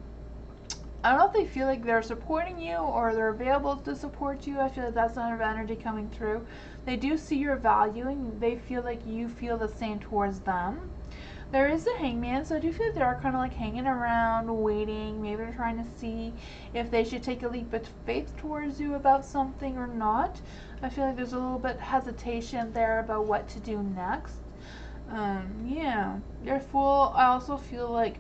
don't know if they feel like they're supporting you or they're available to support you. I feel like that's kind of energy coming through. They do see your value and they feel like you feel the same towards them. There is a Hangman, so I do feel like they are kind of like hanging around, waiting. Maybe they're trying to see if they should take a leap of faith towards you about something or not. I feel like there's a little bit hesitation there about what to do next. Yeah, they're full. I also feel like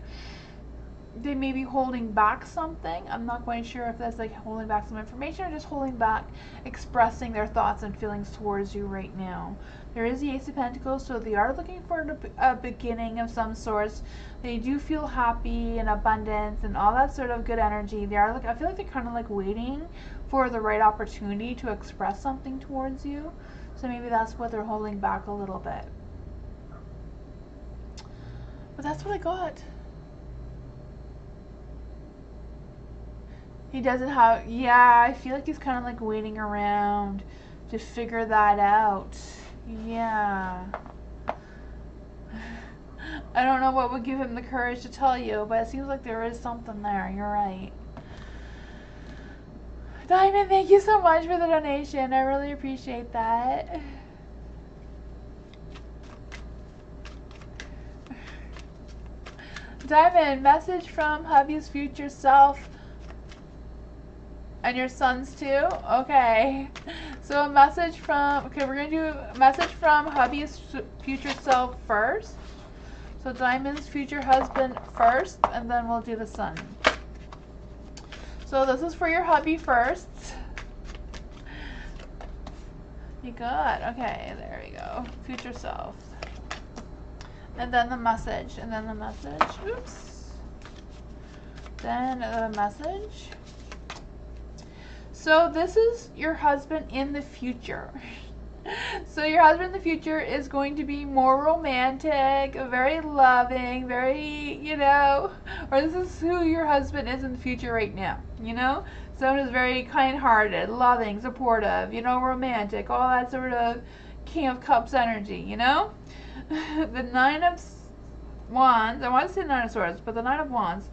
they may be holding back something. I'm not quite sure if that's like holding back some information or just holding back expressing their thoughts and feelings towards you right now. There is the Ace of Pentacles, so they are looking for a beginning of some sorts. They do feel happy and abundance and all that sort of good energy. They are like, I feel like they're kind of like waiting for the right opportunity to express something towards you. So maybe that's what they're holding back a little bit. But that's what I got. He doesn't have, yeah, I feel like he's kind of like waiting around to figure that out. Yeah. I don't know what would give him the courage to tell you, but it seems like there is something there. You're right. Diamond, thank you so much for the donation. I really appreciate that. Diamond, message from hubby's future self. And your sons too? Okay. So a message from, okay, we're going to do a message from hubby's future self first. So Diamond's future husband first, and then we'll do the son. So this is for your hubby first. You got, okay, there we go. Future self. And then the message, and then the message. Oops. Then the message. So this is your husband in the future. So your husband in the future is going to be more romantic, very loving, very, you know, or this is who your husband is in the future right now, you know? Someone who's very kind-hearted, loving, supportive, you know, romantic, all that sort of King of Cups energy, you know? The Nine of Wands, I want to say Nine of Swords, but the Nine of Wands,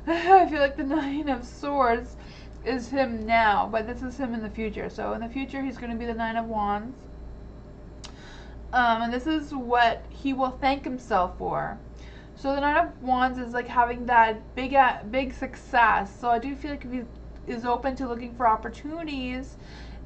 I feel like the Nine of Swords is him now, but this is him in the future. So in the future, he's going to be the Nine of Wands. And this is what he will thank himself for. So the Nine of Wands is like having that big success. So I do feel like if he is open to looking for opportunities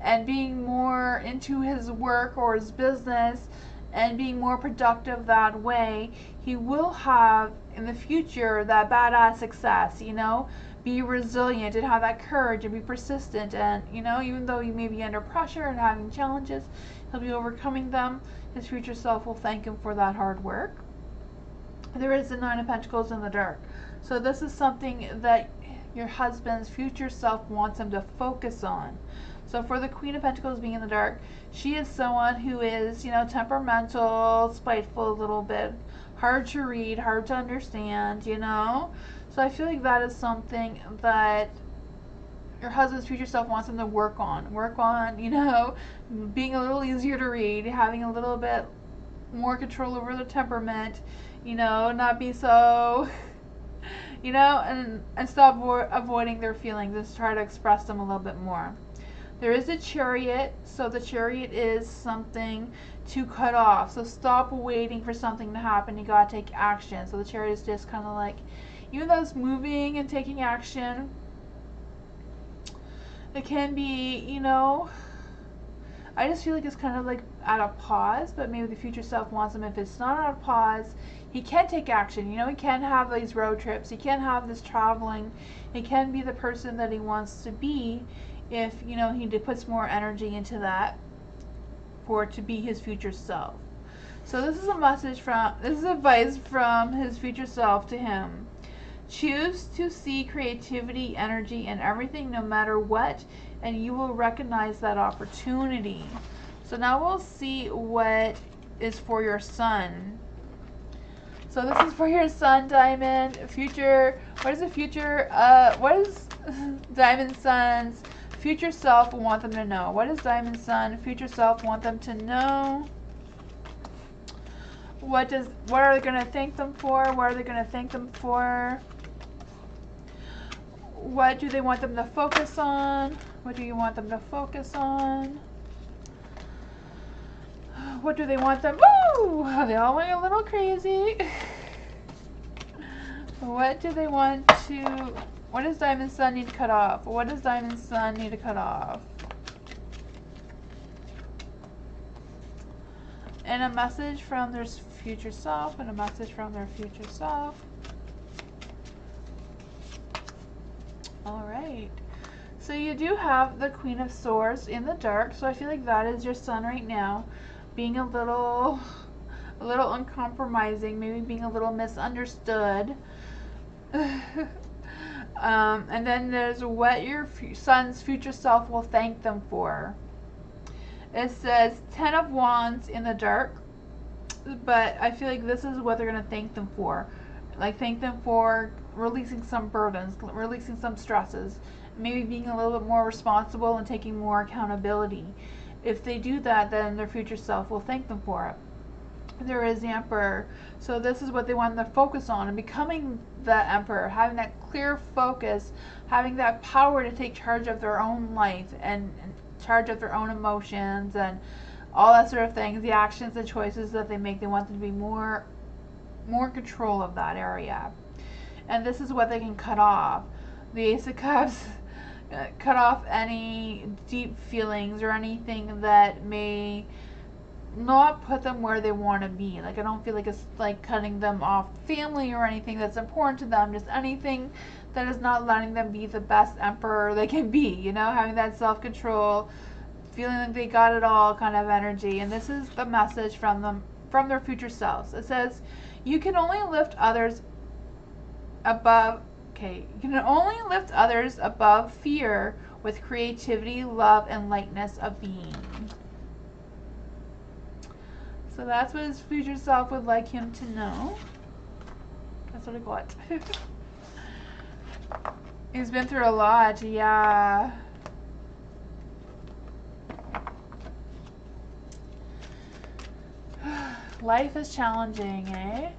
and being more into his work or his business and being more productive that way, he will have in the future that badass success, you know? Be resilient and have that courage and be persistent, and you know, even though you may be under pressure and having challenges, he'll be overcoming them. His future self will thank him for that hard work. There is the Nine of Pentacles in the dark. So this is something that your husband's future self wants him to focus on. So for the Queen of Pentacles being in the dark, she is someone who is, you know, temperamental, spiteful a little bit, hard to read, hard to understand, you know. So I feel like that is something that your husband's future self wants him to work on. Work on, you know, being a little easier to read, having a little bit more control over their temperament, you know, not be so, you know, and stop avoiding their feelings and try to express them a little bit more. There is a Chariot, so the Chariot is something to cut off. So stop waiting for something to happen. You gotta take action. So the Chariot is just kind of like, even though it's moving and taking action, it can be, you know, I just feel like it's kind of like at a pause, but maybe the future self wants him, if it's not at a pause, he can take action, you know, he can have these road trips, he can have this traveling, he can be the person that he wants to be if, you know, he puts more energy into that for it to be his future self. So this is a message from, this is advice from his future self to him. Choose to see creativity, energy, and everything no matter what, and you will recognize that opportunity. So now we'll see what is for your son. So this is for your sun, Diamond. Future, what is the future, what is Diamond Sun's future self want them to know? What does Diamond Sun future self want them to know? What are they going to thank them for? What are they going to thank them for? What do they want them to focus on? What do you want them to focus on? What do they want them? Woo! They all went a little crazy. What do they want to... What does Diamond Sun need to cut off? What does Diamond Sun need to cut off? And a message from their future self, and a message from their future self. Alright. So you do have the Queen of Swords in the dark, so I feel like that is your sun right now. Being a little uncompromising, maybe being a little misunderstood. And then there's what your son's future self will thank them for. It says 10 of Wands in the dark, but I feel like this is what they're going to thank them for. Like, thank them for releasing some burdens, releasing some stresses, maybe being a little bit more responsible and taking more accountability. If they do that, then their future self will thank them for it. There is the Emperor. So this is what they want to focus on, and becoming the Emperor, having that clear focus, having that power to take charge of their own life and charge of their own emotions and all that sort of things, the actions and choices that they make. They want them to be more control of that area. And this is what they can cut off. The Ace of Cups, cut off any deep feelings or anything that may not put them where they want to be. Like, I don't feel like it's like cutting them off family or anything that's important to them, just anything that is not letting them be the best emperor they can be, you know, having that self-control, feeling like they got it all kind of energy. And this is the message from them, from their future selves. It says, you can only lift others above, you can only lift others above fear with creativity, love, and lightness of being. So that's what his future self would like him to know. That's what I got. He's been through a lot, yeah. Life is challenging, eh?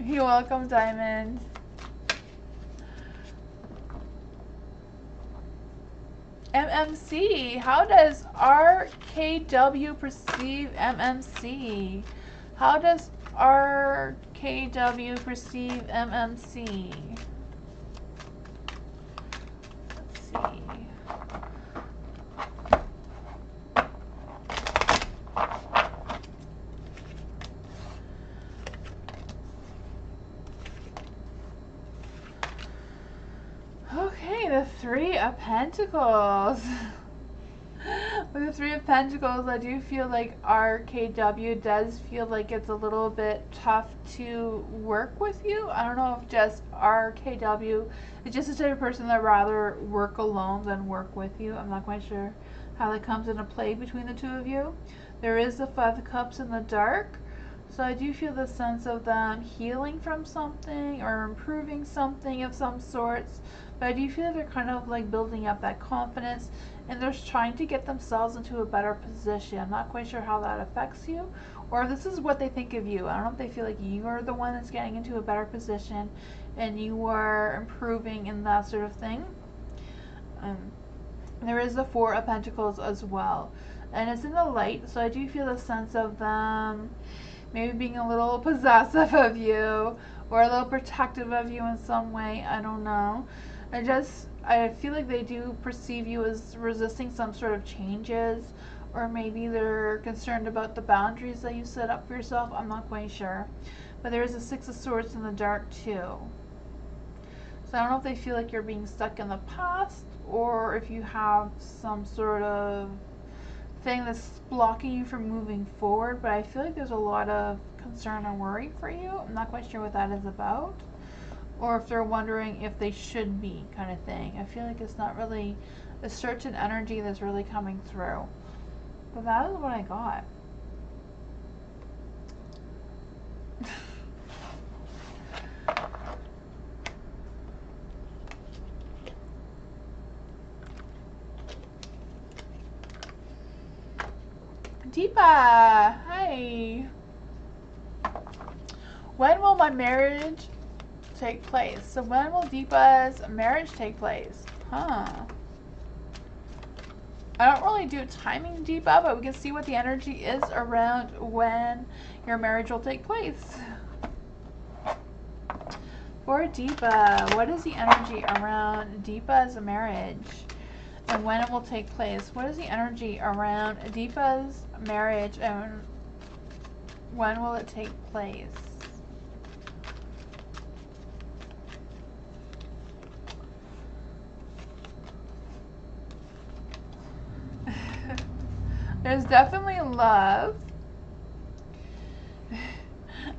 You're welcome, Diamond. MMC. How does RKW perceive MMC? How does RKW perceive MMC? Let's see. Okay, the Three of Pentacles. With the Three of Pentacles, I do feel like RKW does feel like it's a little bit tough to work with you. I don't know if just RKW is just the type of person that rather work alone than work with you. I'm not quite sure how that comes into play between the two of you. There is the Five of Cups in the dark. So I do feel the sense of them healing from something or improving something of some sorts. But I do feel they're kind of like building up that confidence, and they're trying to get themselves into a better position. I'm not quite sure how that affects you, or if this is what they think of you. I don't know if they feel like you are the one that's getting into a better position and you are improving in that sort of thing. There is the Four of Pentacles as well, and it's in the light, so I do feel the sense of them maybe being a little possessive of you or a little protective of you in some way. I don't know. I feel like they do perceive you as resisting some sort of changes, or maybe they're concerned about the boundaries that you set up for yourself. I'm not quite sure. But there is a Six of Swords in the dark too. So I don't know if they feel like you're being stuck in the past, or if you have some sort of thing that's blocking you from moving forward, but I feel like there's a lot of concern and worry for you. I'm not quite sure what that is about, or if they're wondering if they should be, kind of thing. I feel like it's not really a certain energy that's really coming through, but that is what I got. Deepa, hi. When will my marriage take place? So when will Deepa's marriage take place? Huh. I don't really do timing Deepa, but we can see what the energy is around when your marriage will take place. For Deepa, what is the energy around Deepa's marriage and when it will take place? What is the energy around Deepa's marriage and when will it take place? There's definitely love.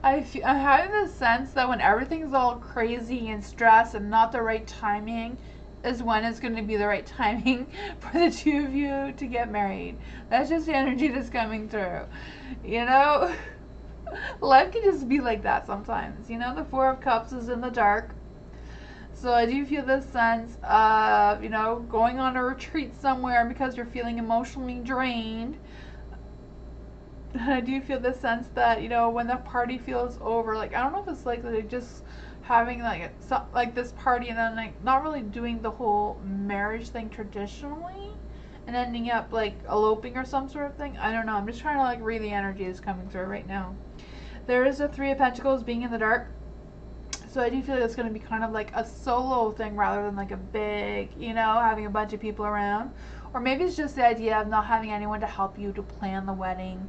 I'm having this sense that when everything's all crazy and stressed and not the right timing is when it's going to be the right timing for the two of you to get married. That's just the energy that's coming through. You know, life can just be like that sometimes. You know, the Four of Cups is in the dark. So I do feel this sense of, you know, going on a retreat somewhere because you're feeling emotionally drained. I do feel this sense that, you know, when the party feels over, like, I don't know if it's like just having like this party and then like not really doing the whole marriage thing traditionally and ending up like eloping or some sort of thing. I don't know. I'm just trying to like read the energy that's coming through right now. There is a Three of Pentacles being in the dark. So I do feel like it's going to be kind of like a solo thing rather than like a big, you know, having a bunch of people around. Or maybe it's just the idea of not having anyone to help you to plan the wedding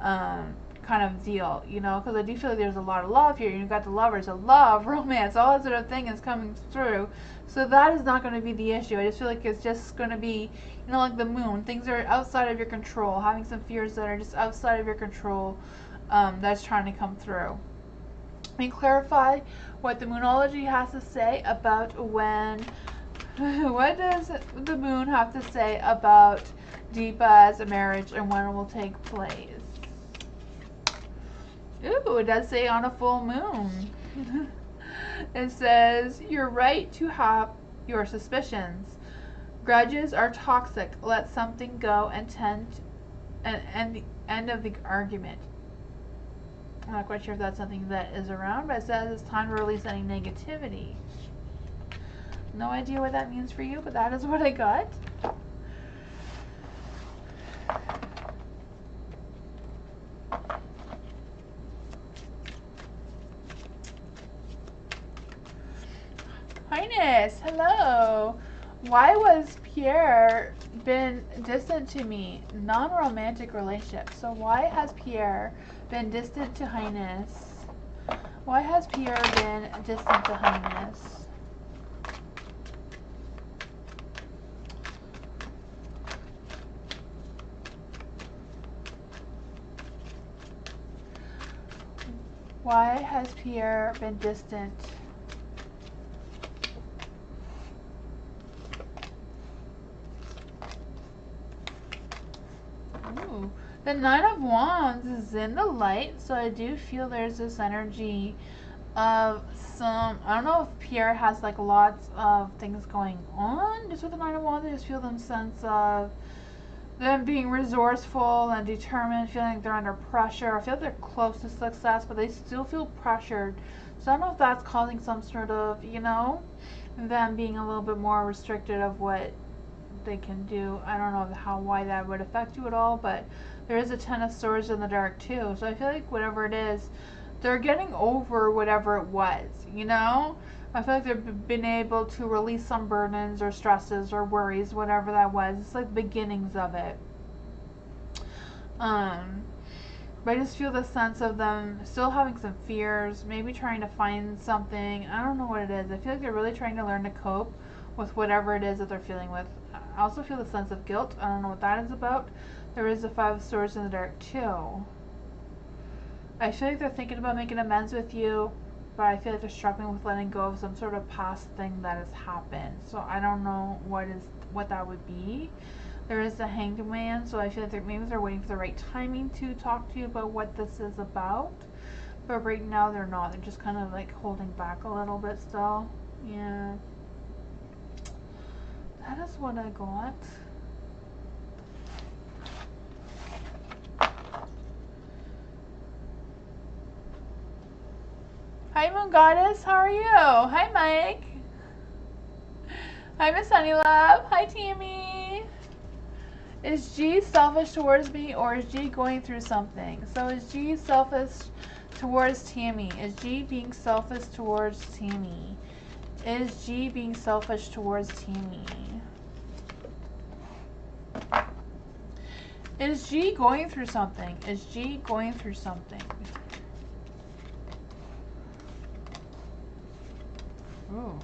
kind of deal, you know, because I do feel like there's a lot of love here. You've got the lovers, so love, romance, all that sort of thing is coming through. So that is not going to be the issue. I just feel like it's just going to be, you know, like the moon. Things are outside of your control, having some fears that are just outside of your control that's trying to come through. Let me clarify what the Moonology has to say about when, what does the moon have to say about Deepa's marriage and when it will take place? Ooh, it does say on a full moon. It says, you're right to have your suspicions. Grudges are toxic. Let something go and the end of the argument. I'm not quite sure if that's something that is around, but it says it's time to release any negativity. No idea what that means for you, but that is what I got. Highness, hello. Why was Pierre been distant to me? Non-romantic relationship. So why has Pierre been distant to Highness? Why has Pierre been distant to Highness? Why has Pierre been distant? Ooh. The Nine of Wands is in the light, so I do feel there's this energy of some, I don't know if Pierre has like lots of things going on. Just with the Nine of Wands, I just feel them sense of them being resourceful and determined, feeling like they're under pressure. I feel like they're close to success, but they still feel pressured. So I don't know if that's causing some sort of, you know, them being a little bit more restricted of what they can do. I don't know why that would affect you at all, but there is a Ten of Swords in the dark too. So I feel like whatever it is, they're getting over whatever it was, you know? I feel like they've been able to release some burdens or stresses or worries, whatever that was. It's like the beginnings of it. But I just feel the sense of them still having some fears, maybe trying to find something. I don't know what it is. I feel like they're really trying to learn to cope with whatever it is that they're feeling with. I also feel the sense of guilt. I don't know what that is about. There is the Five of Swords in the dark too. I feel like they're thinking about making amends with you, but I feel like they're struggling with letting go of some sort of past thing that has happened. So I don't know what that would be. There is the Hanged Man, so I feel like maybe they're waiting for the right timing to talk to you about what this is about. But right now they're not. They're just kind of like holding back a little bit still. Yeah. That is what I got. Hi, Moon Goddess. How are you? Hi, Mike. Hi, Miss Honeylove. Hi, Tammy. Is G selfish towards me, or is G going through something? So is G selfish towards Tammy? Is G being selfish towards Tammy? Is G being selfish towards Tammy? Is G going through something? Is G going through something? Ooh.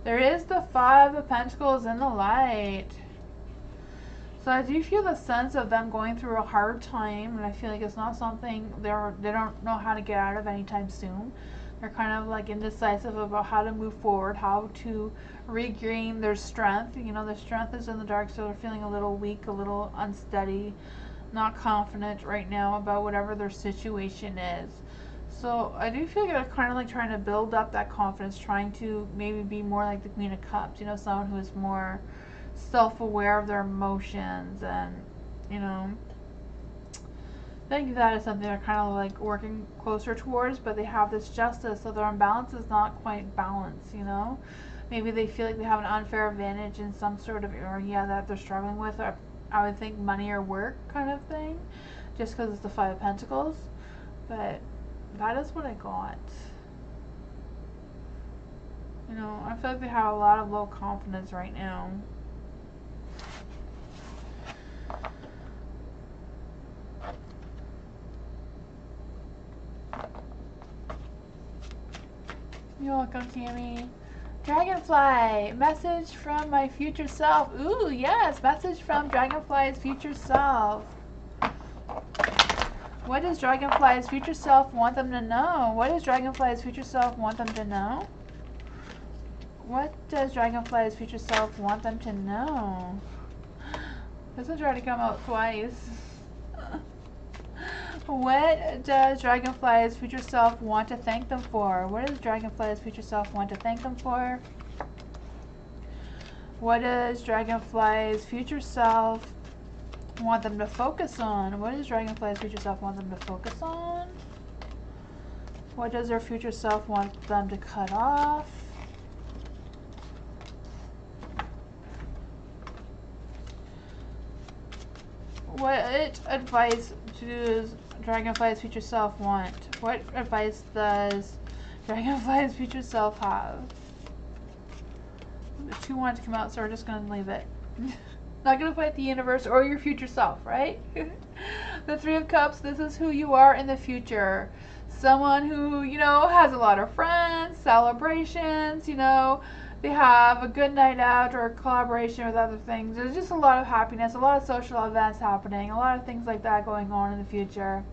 There is the Five of Pentacles in the light. So I do feel the sense of them going through a hard time, and I feel like it's not something they don't know how to get out of anytime soon. They're kind of like indecisive about how to move forward, how to regain their strength. You know, their strength is in the dark, so they're feeling a little weak, a little unsteady, not confident right now about whatever their situation is. So I do feel like they're kind of like trying to build up that confidence, trying to maybe be more like the Queen of Cups, you know, someone who is more self-aware of their emotions, and, you know, I think that is something they're kind of like working closer towards, but they have this justice, so their imbalance is not quite balanced, you know. Maybe they feel like they have an unfair advantage in some sort of area that they're struggling with, or I would think money or work kind of thing, just because it's the Five of Pentacles. But that is what I got. You know, I feel like they have a lot of low confidence right now. You're welcome, Tammy. Dragonfly, message from my future self. Ooh, yes, message from Dragonfly's future self. What does Dragonfly's future self want them to know? What does Dragonfly's future self want them to know? What does Dragonfly's future self want them to know? This is trying to come out twice. What does Dragonfly's future self want to thank them for? What does Dragonfly's future self want to thank them for? What does Dragonfly's future self want them to focus on? What does Dragonfly's future self want them to focus on? What does their future self want them to cut off? What advice does Dragonfly's future self want? What advice does Dragonfly's future self have? The two want to come out, so we're just going to leave it. Not going to fight the universe or your future self, right? The Three of Cups, this is who you are in the future. Someone who, you know, has a lot of friends, celebrations, you know, they have a good night out or a collaboration with other things. There's just a lot of happiness, a lot of social events happening, a lot of things like that going on in the future.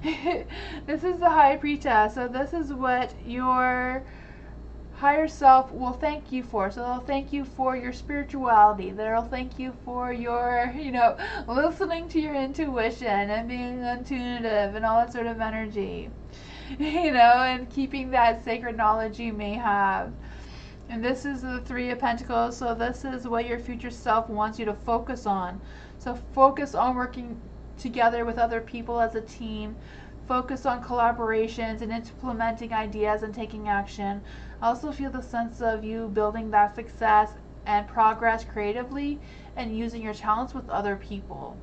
This is the High Priestess, so this is what your higher self will thank you for. So they'll thank you for your spirituality. They'll thank you for your, you know, listening to your intuition and being intuitive and all that sort of energy, you know, and keeping that sacred knowledge you may have. And this is the Three of Pentacles, so this is what your future self wants you to focus on. So focus on working together with other people as a team. Focus on collaborations and implementing ideas and taking action. I also feel the sense of you building that success and progress creatively and using your talents with other people.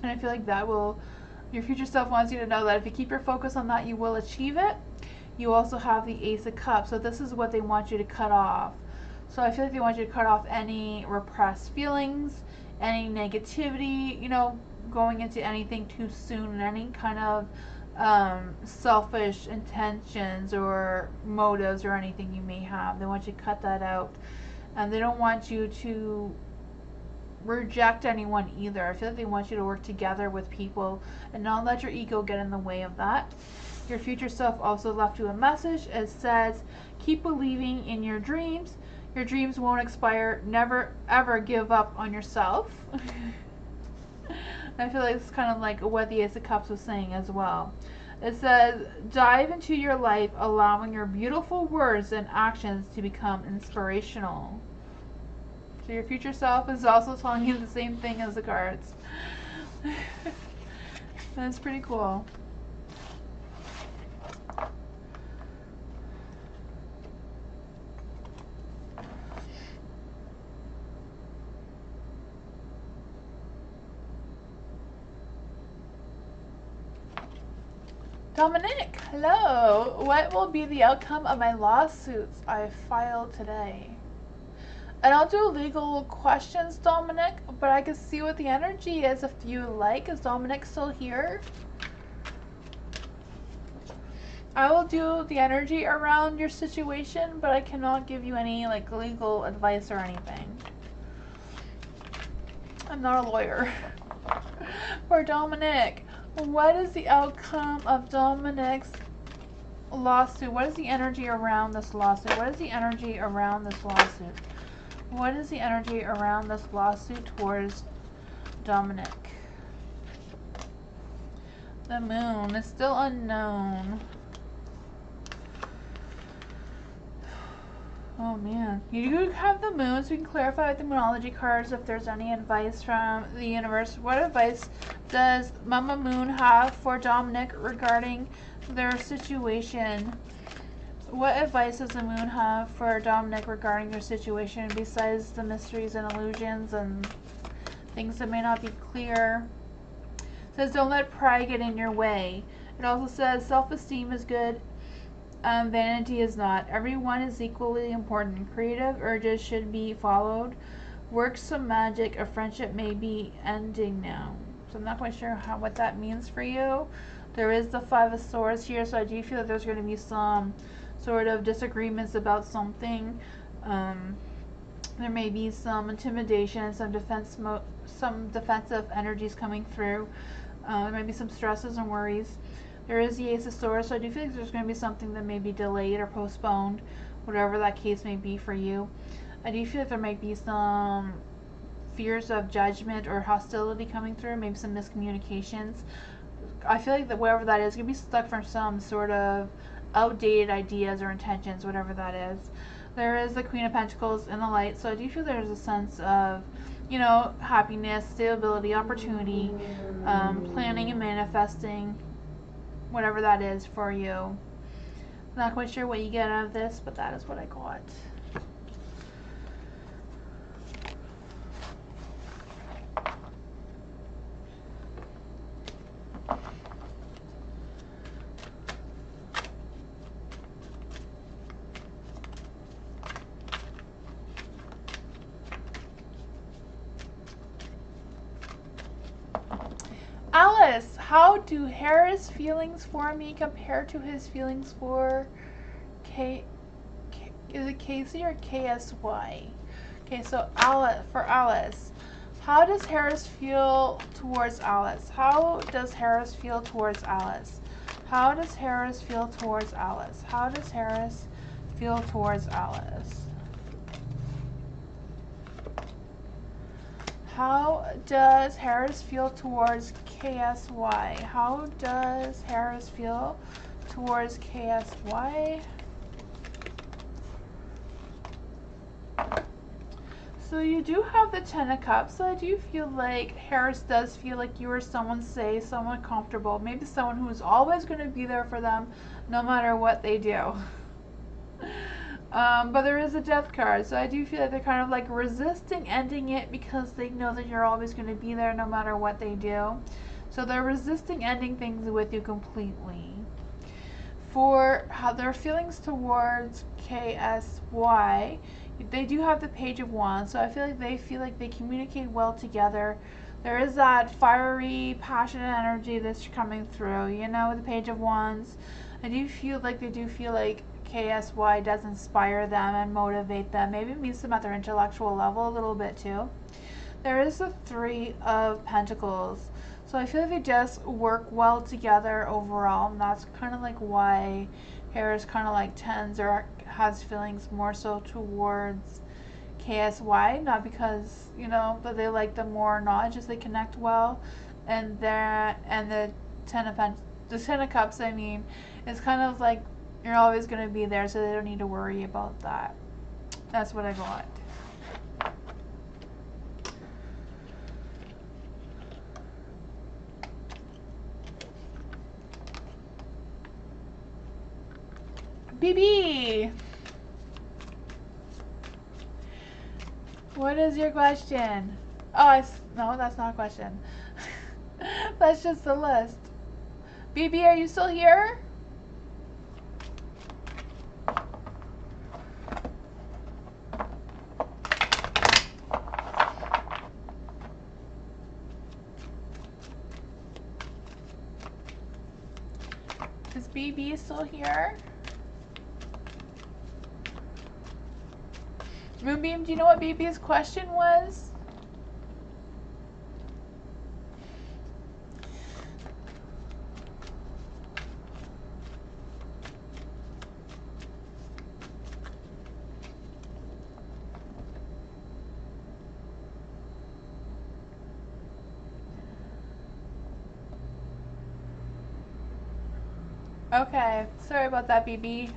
And I feel like that will, your future self wants you to know that if you keep your focus on that, you will achieve it. You also have the Ace of Cups, so this is what they want you to cut off. So I feel like they want you to cut off any repressed feelings, any negativity, you know, going into anything too soon, and any kind of selfish intentions or motives or anything you may have. They want you to cut that out. And they don't want you to reject anyone either. I feel like they want you to work together with people and not let your ego get in the way of that. Your future self also left you a message. It says, keep believing in your dreams. Your dreams won't expire. Never ever give up on yourself. I feel like it's kind of like what the Ace of Cups was saying as well. It says, dive into your life, allowing your beautiful words and actions to become inspirational. So your future self is also telling you the same thing as the cards. That's pretty cool. Dominic, hello. What will be the outcome of my lawsuits I filed today? I don't do legal questions, Dominic, but I can see what the energy is if you like. Is Dominic still here? I will do the energy around your situation, but I cannot give you any like legal advice or anything. I'm not a lawyer. For Dominic, what is the outcome of Dominic's lawsuit? What is the energy around this lawsuit? What is the energy around this lawsuit? What is the energy around this lawsuit towards Dominic? The moon is still unknown. Oh man. You do have the moon, so we can clarify with the Moonology cards if there's any advice from the universe. What advice does Mama Moon have for Dominic regarding their situation? What advice does the moon have for Dominic regarding their situation besides the mysteries and illusions and things that may not be clear? It says don't let pride get in your way. It also says self-esteem is good, vanity is not. Everyone is equally important. Creative urges should be followed. Work some magic. A friendship may be ending now. So I'm not quite sure what that means for you. There is the Five of Swords here, so I do feel that there's going to be some sort of disagreements about something. There may be some intimidation, some defensive energies coming through. There may be some stresses and worries. There is the Ace of Swords, so I do feel like there's going to be something that may be delayed or postponed, whatever that case may be for you. I do feel like there might be some fears of judgment or hostility coming through, maybe some miscommunications. I feel like that whatever that is going to be stuck from some sort of outdated ideas or intentions, whatever that is. There is the Queen of Pentacles in the light, so I do feel there's a sense of, you know, happiness, stability, opportunity, planning and manifesting, whatever that is for you. Not quite sure what you get out of this, but that is what I got. Alice, how do Harris' feelings for me compare to his feelings for is it Casey or KSY? Okay, so Alice, how does Harris feel towards Alice? How does Harris feel towards Alice? How does Harris feel towards Alice? How does Harris feel towards Alice? How does Harris feel towards KSY? How does Harris feel towards KSY? So you do have the Ten of Cups, so I do feel like Harris does feel like you are someone safe, someone comfortable, maybe someone who is always going to be there for them no matter what they do. But there is a Death card, so I do feel like they're kind of like resisting ending it because they know that you're always going to be there no matter what they do. So they're resisting ending things with you completely. For how their feelings towards KSY, they do have the Page of Wands, so I feel like they communicate well together. There is that fiery, passionate energy that's coming through, you know, with the Page of Wands. I do feel like they do feel like KSY does inspire them and motivate them. Maybe it meets them at their intellectual level a little bit too. There is the Three of Pentacles. So I feel like they just work well together overall, and that's kind of like why Harris kind of like tends or has feelings more so towards KSY, not because, you know, that they like them more or not, just they connect well. And the Ten of Cups, I mean, is kind of like you're always going to be there, so they don't need to worry about that. That's what I got. BB! What is your question? Oh, no, that's not a question. That's just the list. BB, are you still here? Is BB still here? Moonbeam, do you know what BB's question was? Okay, sorry about that, BB.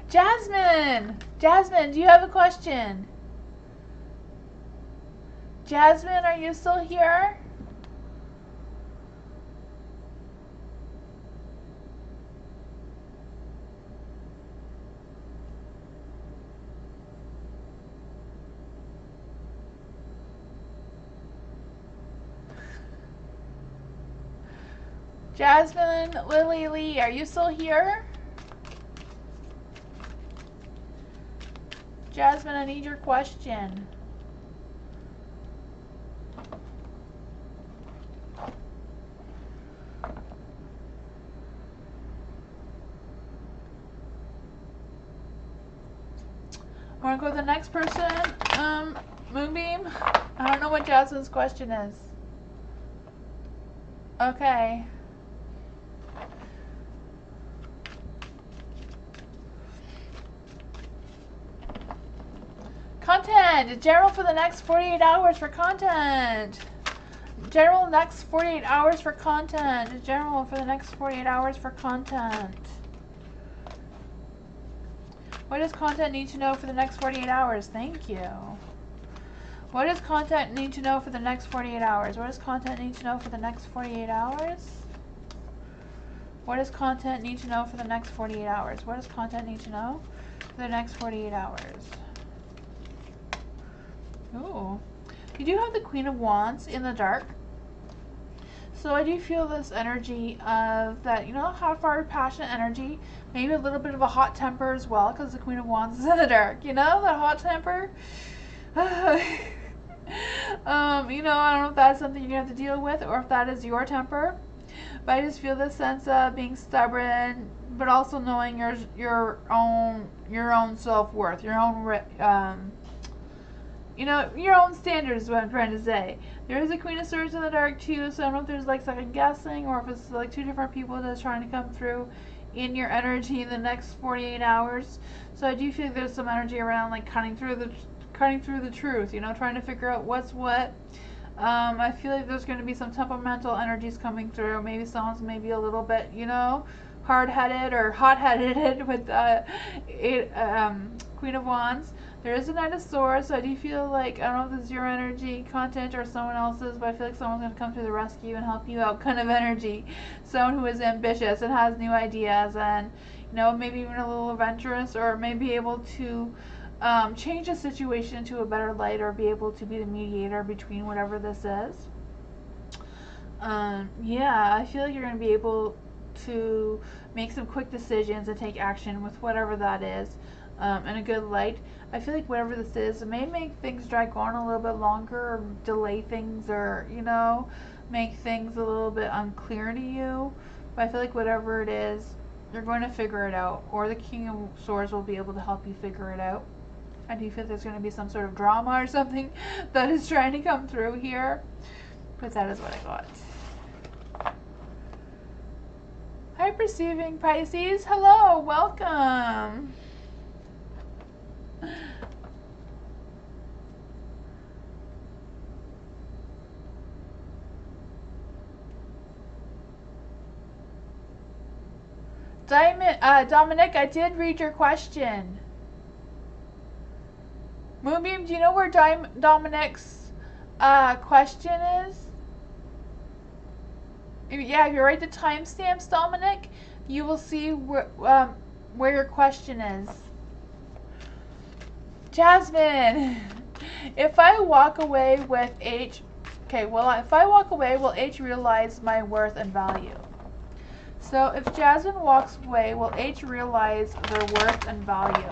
Jasmine! Jasmine, do you have a question? Jasmine, are you still here? Jasmine, Lily Lee, are you still here? Jasmine, I need your question. I want to go to the next person. Moonbeam, I don't know what Jasmine's question is. Okay. Content! General for the next 48 hours for content. General next 48 hours for content. General for the next 48 hours for content. What does content need to know for the next 48 hours? Thank you. What does content need to know for the next 48 hours? What does content need to know for the next 48 hours? What does content need to know for the next 48 hours? What does content need to know for the next 48 hours? Ooh. You do have the Queen of Wands in the dark. So I do feel this energy of that, you know, hot fire, passionate energy. Maybe a little bit of a hot temper as well, because the Queen of Wands is in the dark. You know, that hot temper. You know, I don't know if that's something you have to deal with or if that is your temper. But I just feel this sense of being stubborn, but also knowing your own self-worth, your own you know, your own standards is what I'm trying to say. There is a Queen of Swords in the dark too, so I don't know if there's like second guessing or if it's like two different people that's trying to come through in your energy in the next 48 hours. So I do feel there's some energy around like cutting through the truth, you know, trying to figure out what's what. I feel like there's going to be some temperamental energies coming through. Maybe someone's maybe a little bit, you know, hard-headed or hot-headed with Queen of Wands. There is a Knight of Swords, so I do feel like, I don't know if this is your energy, content, or someone else's, but I feel like someone's going to come to the rescue and help you out kind of energy. Someone who is ambitious and has new ideas and, you know, maybe even a little adventurous, or maybe able to change a situation to a better light, or be able to be the mediator between whatever this is. Yeah, I feel like you're going to be able to make some quick decisions and take action with whatever that is in a good light. I feel like whatever this is, it may make things drag on a little bit longer, or delay things, or, you know, make things a little bit unclear to you. But I feel like whatever it is, you're going to figure it out, or the King of Swords will be able to help you figure it out. I do feel there's going to be some sort of drama or something that is trying to come through here. But that is what I got. Hi, Perceiving Pisces. Hello, welcome. Dominic, I did read your question. Moonbeam, do you know where Dominic's question is? Yeah, if you write the timestamps, Dominic, you will see where your question is. Jasmine, if I walk away with Okay, well, if I walk away, will H realize my worth and value? So if Jasmine walks away, will H realize their worth and value?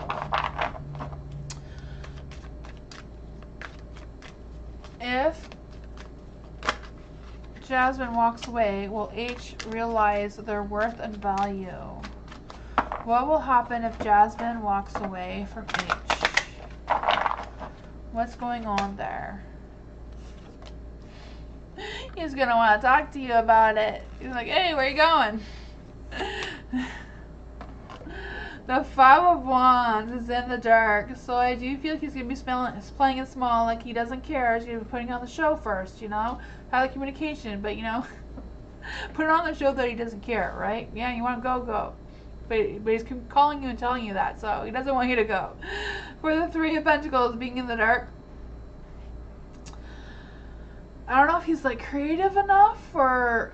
If Jasmine walks away, will H realize their worth and value? What will happen if Jasmine walks away from H? What's going on there? He's going to want to talk to you about it. He's like, hey, where are you going? The Five of Wands is in the dark, so I do feel like he's going to be playing it small, like he doesn't care. He's going to be putting on the show first, you know? Have the communication, but, you know, put it on the show that he doesn't care, right? Yeah, you want to go, go. But he's calling you and telling you that, so he doesn't want you to go. For the Three of Pentacles being in the dark, I don't know if he's, like, creative enough, or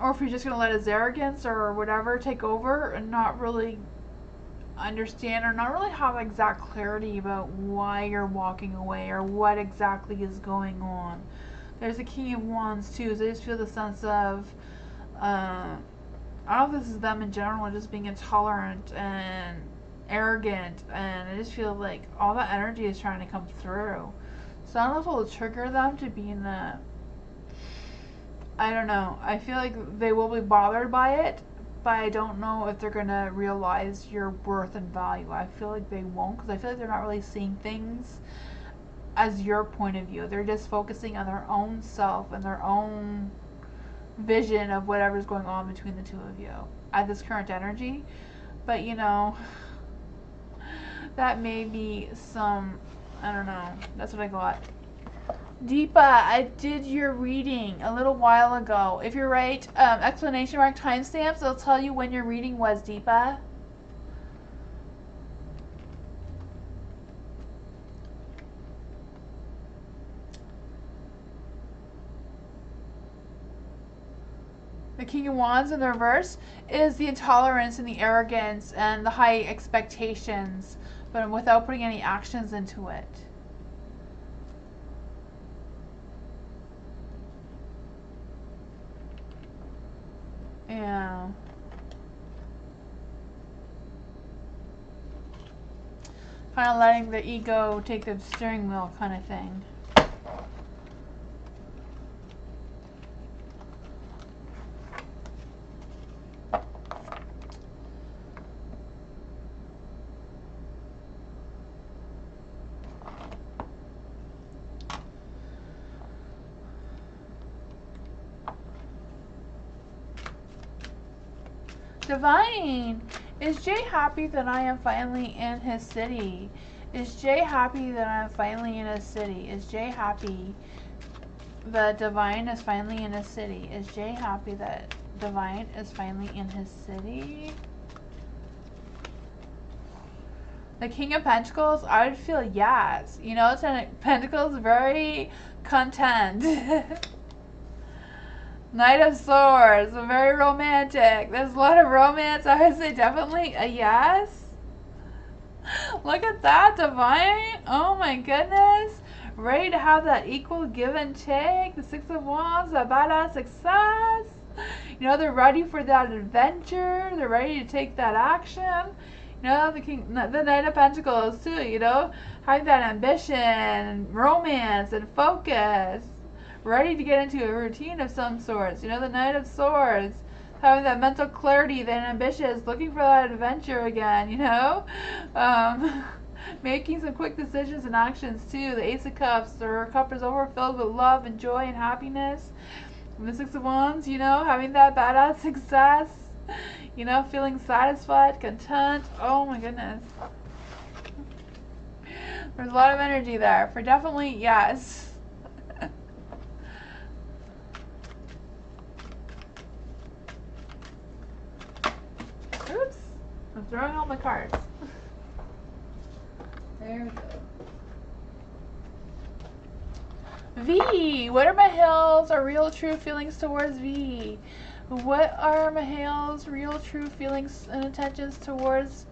if he's just going to let his arrogance or whatever take over and not really understand or not really have exact clarity about why you're walking away or what exactly is going on. There's a King of Wands too, so I just feel the sense of, I don't know if this is them in general or just being intolerant and arrogant, and I just feel like all that energy is trying to come through. So I don't know if it'll trigger them to be in a, I don't know. I feel like they will be bothered by it, but I don't know if they're going to realize your worth and value. I feel like they won't, because I feel like they're not really seeing things as your point of view. They're just focusing on their own self and their own vision of whatever's going on between the two of you at this current energy. But, you know, that may be some, I don't know. That's what I got. Deepa, I did your reading a little while ago. If you're right, exclamation mark timestamps, it'll tell you when your reading was, Deepa. The King of Wands in the reverse is the intolerance and the arrogance and the high expectations, but without putting any actions into it. Yeah. Kind of letting the ego take the steering wheel kind of thing. Divine, is Jay happy that I am finally in his city? Is Jay happy that I'm finally in his city? Is Jay happy that Divine is finally in his city? Is Jay happy that Divine is finally in his city? The King of Pentacles, I would feel yes. You know, Ten of Pentacles, very content. Knight of Swords, very romantic. There's a lot of romance. I would say definitely a yes. Look at that, Divine. Oh my goodness. Ready to have that equal give and take. The Six of Wands, that badass success. You know, they're ready for that adventure. They're ready to take that action. You know, the Knight of Pentacles too, you know, having that ambition, romance, and focus. Ready to get into a routine of some sorts. You know, the Knight of Swords, having that mental clarity, that ambitious, looking for that adventure again, you know? Making some quick decisions and actions too. The Ace of Cups, their cup is overfilled with love and joy and happiness. And the Six of Wands, you know, having that badass success. You know, feeling satisfied, content. Oh my goodness. There's a lot of energy there for definitely yes. Oops. I'm throwing all my cards. There we go. V, what are Mahale's or real true feelings towards V? What are Mahale's real true feelings and intentions towards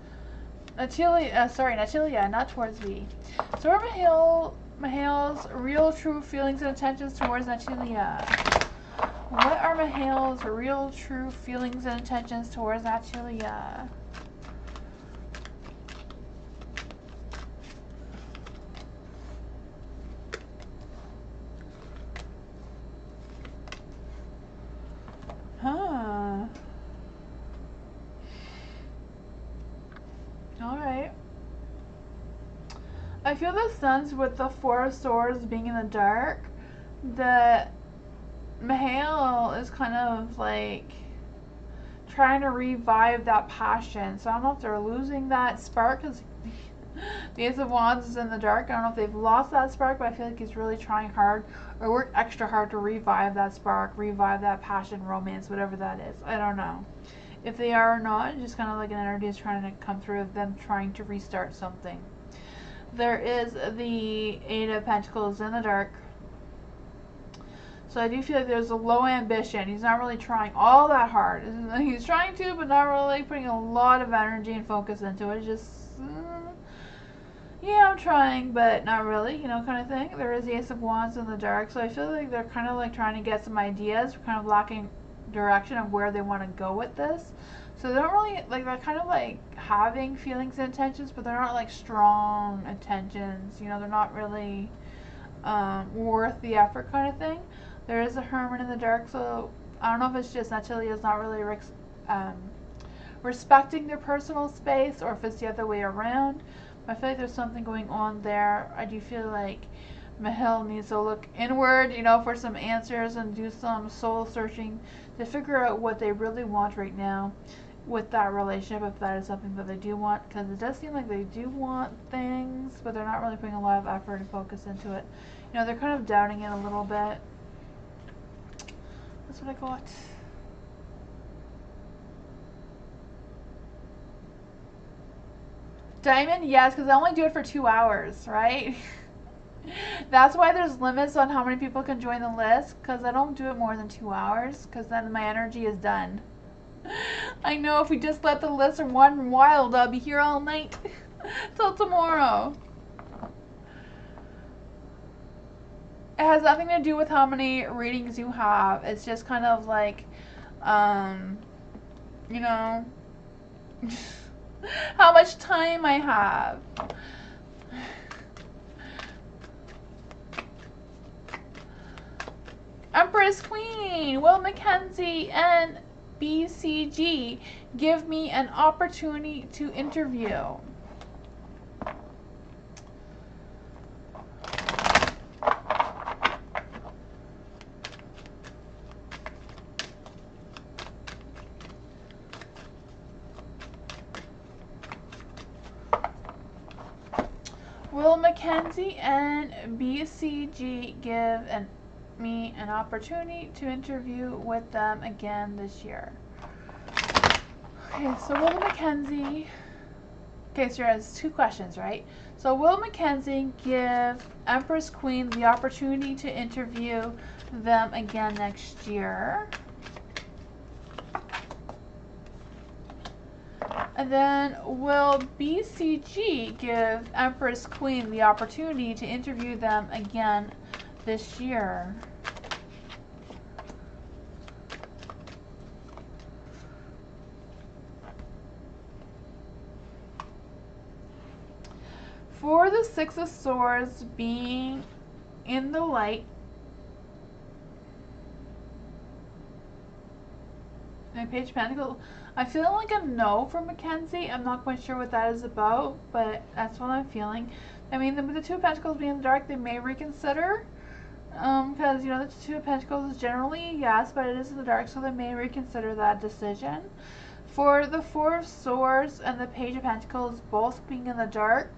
Natalia, not towards V. So are Mahale Mahale's real true feelings and intentions towards Natulia? What are Mahale's real true feelings and intentions towards Natulia? Huh. Alright. I feel the sense with the Four of Swords being in the dark that Mahale is kind of like trying to revive that passion. So I don't know if they're losing that spark because the Ace of Wands is in the dark. I don't know if they've lost that spark, but I feel like he's really trying hard or worked extra hard to revive that spark, revive that passion, romance, whatever that is. I don't know if they are or not. Just kind of like an energy is trying to come through of them trying to restart something. There is the Eight of Pentacles in the dark. So I do feel like there's a low ambition. He's not really trying all that hard. He's trying to, but not really putting a lot of energy and focus into it. It's just, yeah, I'm trying, but not really, you know, kind of thing. There is the Ace of Wands in the dark. So I feel like they're kind of like trying to get some ideas, kind of lacking direction of where they want to go with this. So they don't really, like, they're kind of like having feelings and intentions, but they're not like strong intentions. You know, they're not really worth the effort kind of thing. There is a Hermit in the dark, so I don't know if it's just Natalia is not really respecting their personal space or if it's the other way around. But I feel like there's something going on there. I do feel like Mahale needs to look inward, you know, for some answers and do some soul searching to figure out what they really want right now with that relationship, if that is something that they do want, because it does seem like they do want things, but they're not really putting a lot of effort and focus into it. You know, they're kind of doubting it a little bit. That's what I got. Diamond, yes, because I only do it for 2 hours, right? That's why there's limits on how many people can join the list, because I don't do it more than 2 hours, because then my energy is done. I know if we just let the list run wild, I'll be here all night till tomorrow. It has nothing to do with how many readings you have. It's just kind of like, you know, how much time I have. Empress Queen, Will Mackenzie and BCG give me an opportunity to interview. Will Mackenzie and BCG give me an opportunity to interview with them again this year? Okay, so Will Mackenzie. Okay, so there's 2 questions, right? So will Mackenzie give Empress Queen the opportunity to interview them again next year? And then will BCG give Empress Queen the opportunity to interview them again this year? For the Six of Swords being in the light, and Page of Pentacles, I feel like a no from Mackenzie. I'm not quite sure what that is about, but that's what I'm feeling. I mean, with the Two of Pentacles being in the dark, they may reconsider. Because, you know, the Two of Pentacles is generally yes, but it is in the dark, so they may reconsider that decision. For the Four of Swords and the Page of Pentacles both being in the dark,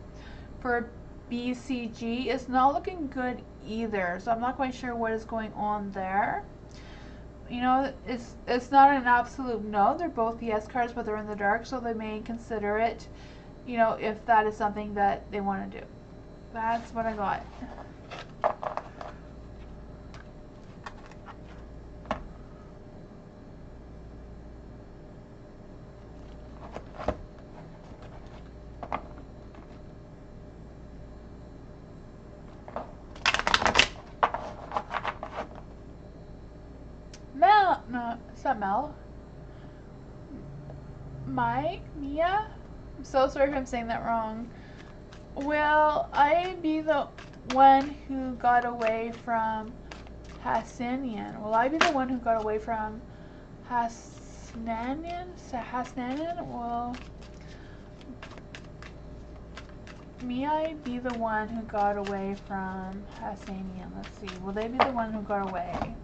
for BCG, it's not looking good either. So I'm not quite sure what is going on there. You know, it's not an absolute no. They're both yes cards, but they're in the dark, so they may consider it, you know, if that is something that they want to do. That's what I got. ML. Mia? I'm so sorry if I'm saying that wrong. Will I be the one who got away from Hassanian? Will I be the one who got away from Hassanian? Will may I be the one who got away from Hassanian? Let's see. Will they be the one who got away?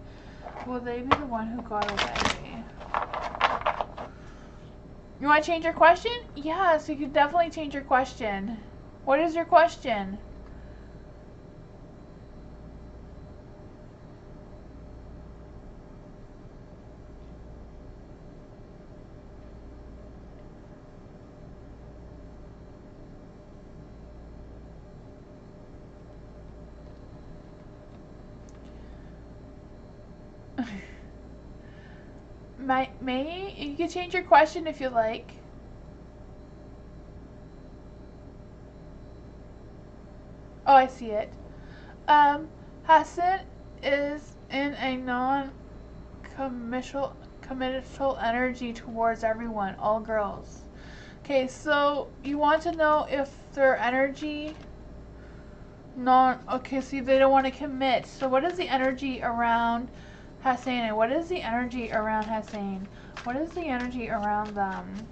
Will they be the one who got away? You want to change your question? Yes, you could definitely change your question. What is your question? May you can change your question if you like. Oh, I see it. Hassan is in a non-committal energy towards everyone, all girls. Okay, so you want to know if their energy okay, so they don't want to commit. So what is the energy around Hassan? And what is the energy around Hassan? What is the energy around them?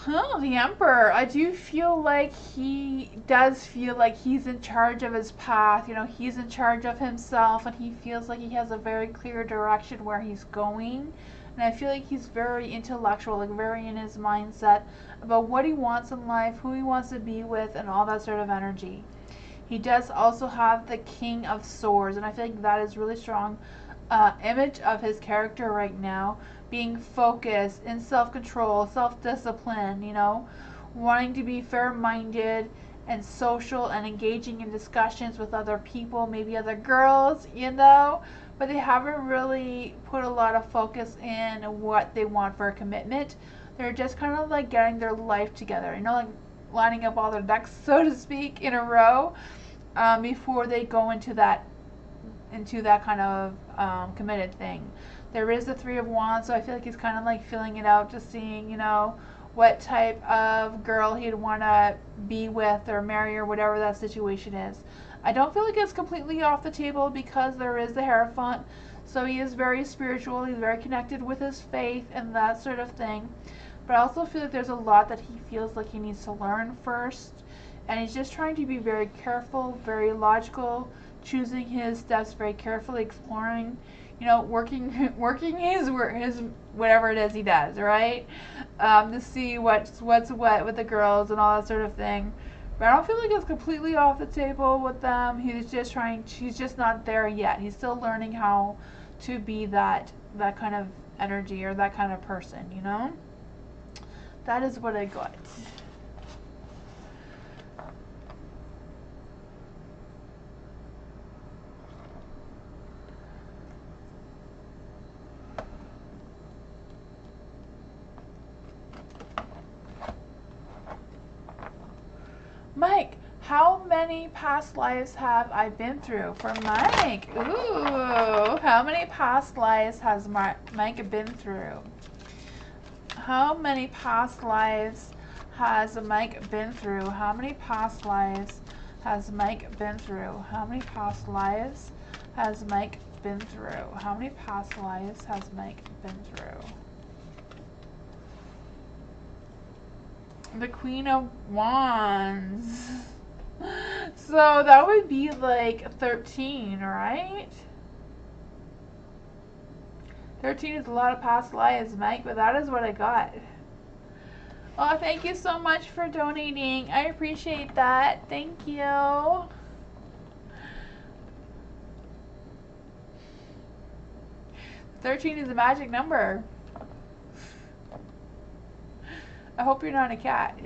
Oh, the Emperor. I do feel like he does feel like he's in charge of his path. You know, he's in charge of himself, and he feels like he has a very clear direction where he's going. And I feel like he's very intellectual, like very in his mindset about what he wants in life, who he wants to be with, and all that sort of energy. He does also have the King of Swords, and I feel like that is really strong image of his character right now, being focused, in self-control, self-discipline, you know, wanting to be fair-minded and social and engaging in discussions with other people, maybe other girls, you know, but they haven't really put a lot of focus in what they want for a commitment. They're just kind of like getting their life together, you know, like lining up all their ducks, so to speak, in a row before they go into that kind of committed thing. There is the Three of Wands, so I feel like he's kind of like filling it out, just seeing, you know, what type of girl he'd want to be with or marry or whatever that situation is. I don't feel like it's completely off the table because there is the Hierophant, so he is very spiritual, he's very connected with his faith and that sort of thing. But I also feel like there's a lot that he feels like he needs to learn first, and he's just trying to be very careful, very logical, choosing his steps very carefully, exploring, you know, working his whatever it is he does, right? To see what's what with the girls and all that sort of thing. But I don't feel like it's completely off the table with them. He's just not there yet. He's still learning how to be that kind of energy or that kind of person, you know? That is what I got. Mike, how many past lives have I been through? For Mike, ooh, how many past lives has Mike been through? How many past lives has Mike been through? How many past lives has Mike been through? How many past lives has Mike been through? How many past lives has Mike been through? The Queen of Wands. So that would be like 13, right? 13 is a lot of past lives, Mike, but that is what I got. Oh, thank you so much for donating. I appreciate that. Thank you. "13 is a magic number. I hope you're not a cat.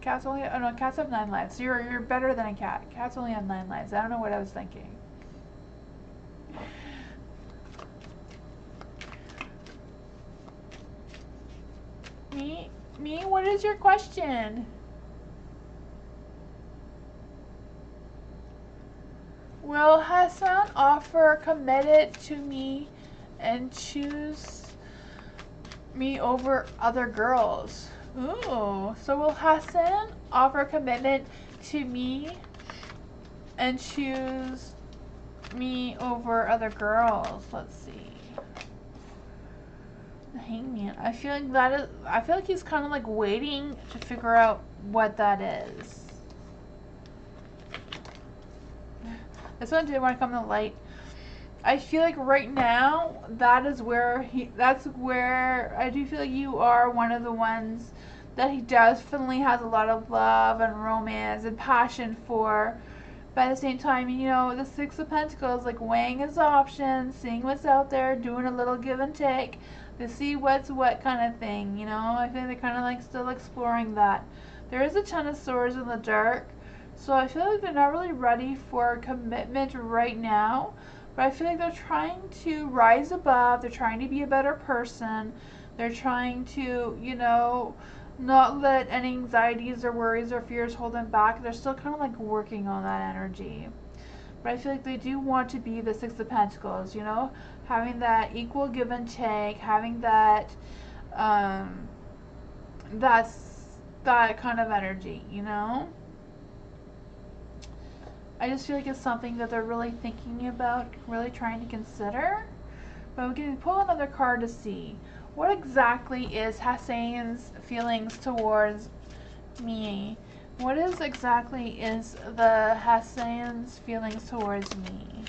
Cats only? Oh no, cats have 9 lives. So you're better than a cat. Cats only have 9 lives. I don't know what I was thinking. Me? What is your question? Will Hassan offer committed to me and choose me over other girls? Ooh, so will Hassan offer commitment to me and choose me over other girls? Let's see. The Hangman. I feel like he's kind of like waiting to figure out what that is. This one did want to come to the light. I feel like right now that's where I do feel like you are one of the ones that he definitely has a lot of love and romance and passion for. But at the same time, you know, the Six of Pentacles, like weighing his options, seeing what's out there, doing a little give and take to see what's what kind of thing, you know. I think they're kind of like still exploring that. There is a Ten of Swords in the dark, so I feel like they're not really ready for commitment right now. But I feel like they're trying to rise above, they're trying to be a better person, they're trying to, you know, not let any anxieties or worries or fears hold them back. They're still kind of like working on that energy. But I feel like they do want to be the Six of Pentacles, you know, having that equal give and take, having that, that kind of energy, you know. I just feel like it's something that they're really thinking about, really trying to consider. But we can pull another card to see what exactly is Hassan's feelings towards me. What exactly is the Hassan's feelings towards me?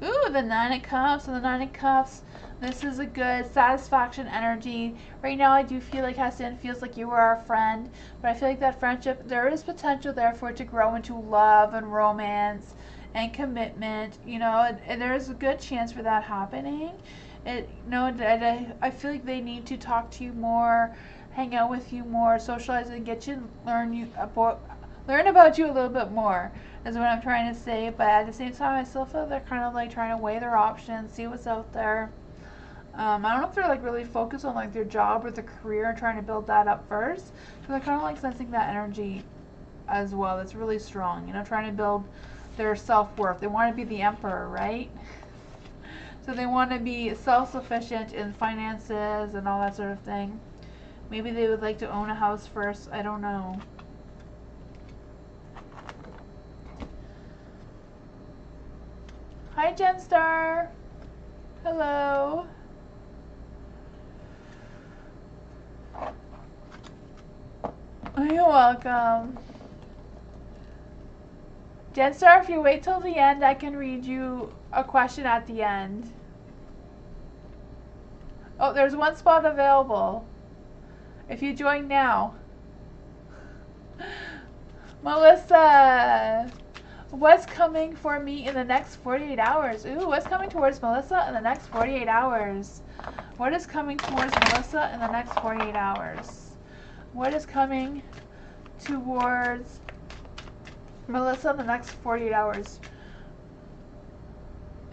Ooh, the Nine of Cups. And the Nine of Cups, this is a good satisfaction energy. Right now I do feel like Hassan feels like you are a friend, but I feel like that friendship, there is potential there for it to grow into love and romance and commitment, you know, and there's a good chance for that happening. I feel like they need to talk to you more, hang out with you more, socialize and get you learn about you a little bit more is what I'm trying to say. But at the same time, I still feel they're kind of like trying to weigh their options, see what's out there. I don't know if they're like really focused on like their job or their career and trying to build that up first. So they're kind of like sensing that energy as well. That's really strong, you know, trying to build their self-worth. They want to be the emperor, right? So they want to be self-sufficient in finances and all that sort of thing. Maybe they would like to own a house first. I don't know. Hi, Jen Star. Hello. You're welcome. Jen Star, if you wait till the end, I can read you a question at the end. Oh, there's one spot available. If you join now. Melissa, what's coming for me in the next 48 hours? Ooh, what's coming towards Melissa in the next 48 hours? What is coming towards Melissa in the next 48 hours? What is coming towards Melissa in the next 48 hours?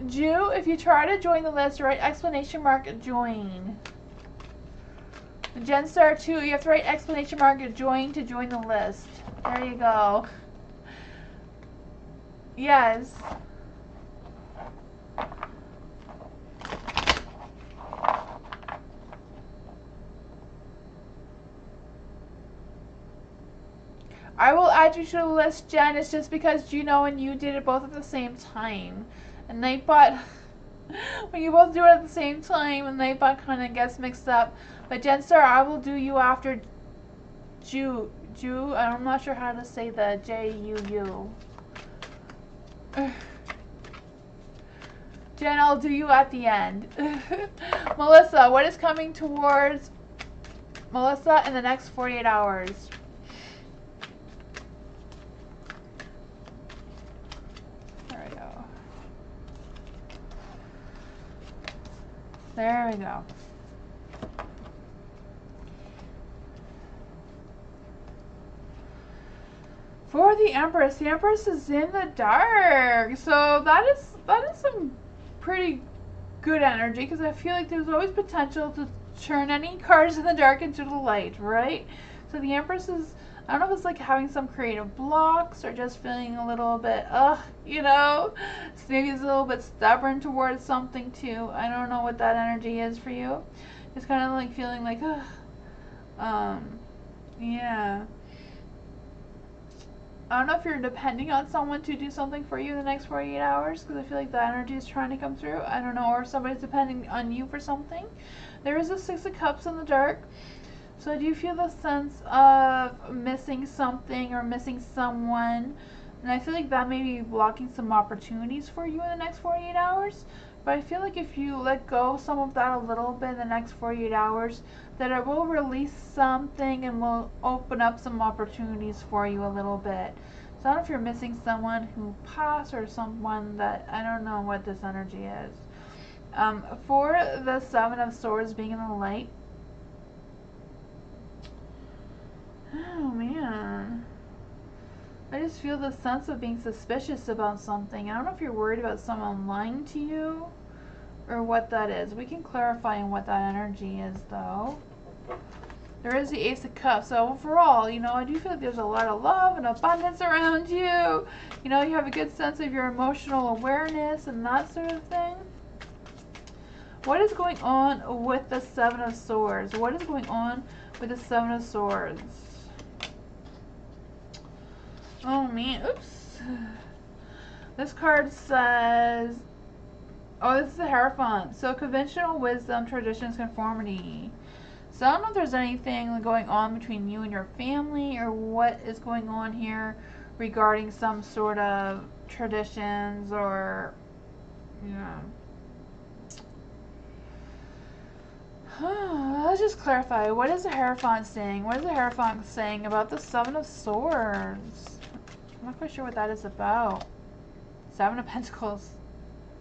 Jew, if you try to join the list, write exclamation mark join. Jen Star 2, you have to write exclamation mark join to join the list. There you go. Yes. I will add you to the list, Jen. It's just because Juno and you did it both at the same time. And Nightbot, when you both do it at the same time, and Nightbot kind of gets mixed up. But Jen Star, I will do you after Jew. I'm not sure how to say the J-U-U. Jen, I'll do you at the end. Melissa, what is coming towards Melissa in the next 48 hours? There we go. There we go. For the Empress is in the dark. So that is some pretty good energy, because I feel like there's always potential to turn any cards in the dark into the light, right? So the Empress is I don't know if it's like having some creative blocks or just feeling a little bit, you know, maybe it's a little bit stubborn towards something too. I don't know what that energy is for you. It's kind of like feeling like, yeah. I don't know if you're depending on someone to do something for you in the next 48 hours, because I feel like that energy is trying to come through. I don't know, or somebody's depending on you for something. There is a Six of Cups in the dark. So I do feel the sense of missing something or missing someone. And I feel like that may be blocking some opportunities for you in the next 48 hours. But I feel like if you let go some of that a little bit in the next 48 hours, that it will release something and will open up some opportunities for you a little bit. So I don't know if you're missing someone who passed or someone that, I don't know what this energy is. For the Seven of Swords being in the light. Oh man. I just feel the sense of being suspicious about something. I don't know if you're worried about someone lying to you or what that is. We can clarify on what that energy is though. There is the Ace of Cups. So overall, you know, I do feel like there's a lot of love and abundance around you. You know, you have a good sense of your emotional awareness and that sort of thing. What is going on with the Seven of Swords? What is going on with the Seven of Swords? Oh man, oops. This card says, oh, this is the Hierophant. So conventional wisdom, traditions, conformity. So I don't know if there's anything going on between you and your family or what is going on here regarding some sort of traditions or, yeah. Let's just clarify. What is the Hierophant saying? What is the Hierophant saying about the Seven of Swords? I'm not quite sure what that is about. Seven of Pentacles.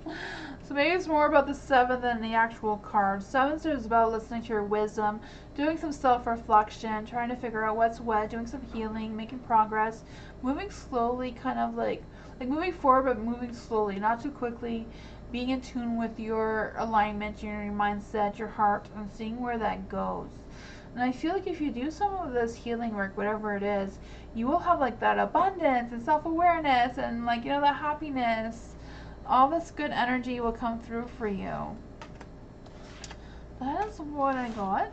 So maybe it's more about the seven than the actual card. Seven is about listening to your wisdom, doing some self-reflection, trying to figure out what's what, doing some healing, making progress, moving slowly, kind of like moving forward but moving slowly, not too quickly, being in tune with your alignment, your mindset, your heart, and seeing where that goes. And I feel like if you do some of this healing work, whatever it is, you will have like that abundance and self-awareness and like, you know, that happiness. All this good energy will come through for you. That is what I got.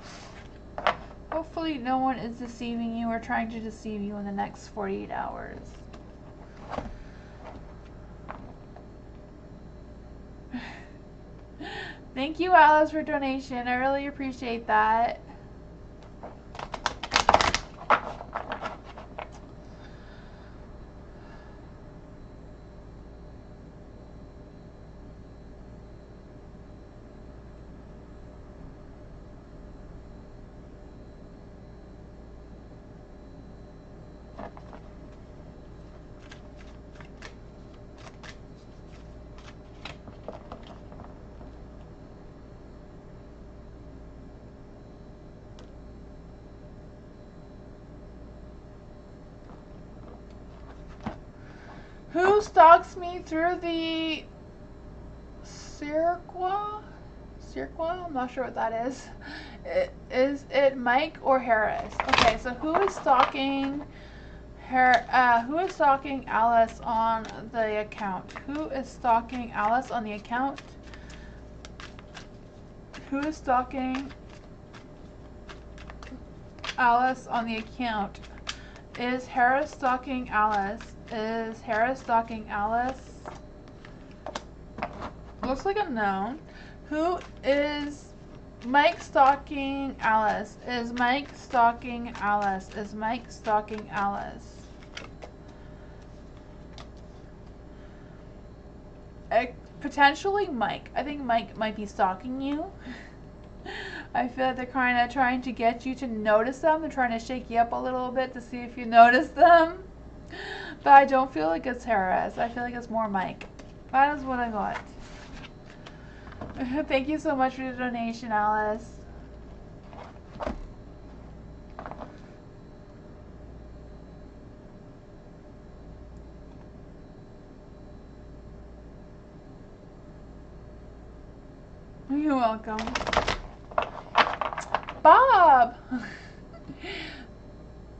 Hopefully no one is deceiving you or trying to deceive you in the next 48 hours. Thank you, Alice, for donation. I really appreciate that. Who stalks me through the circle? I'm not sure what that is. Is it Mike or Harris? Okay, so who is stalking who is stalking Alice on the account? Who is stalking Alice on the account? Who is stalking Alice on the account? Is Harris stalking Alice? Is Harris stalking Alice? Looks like a no. Who is Mike stalking Alice? Is Mike stalking Alice? Is Mike stalking Alice? Potentially Mike. I think Mike might be stalking you. I feel like they're kind of trying to get you to notice them. They're trying to shake you up a little bit to see if you notice them. But I don't feel like it's Harris. I feel like it's more Mike. That is what I got. Thank you so much for the donation, Alice. You're welcome. Bob!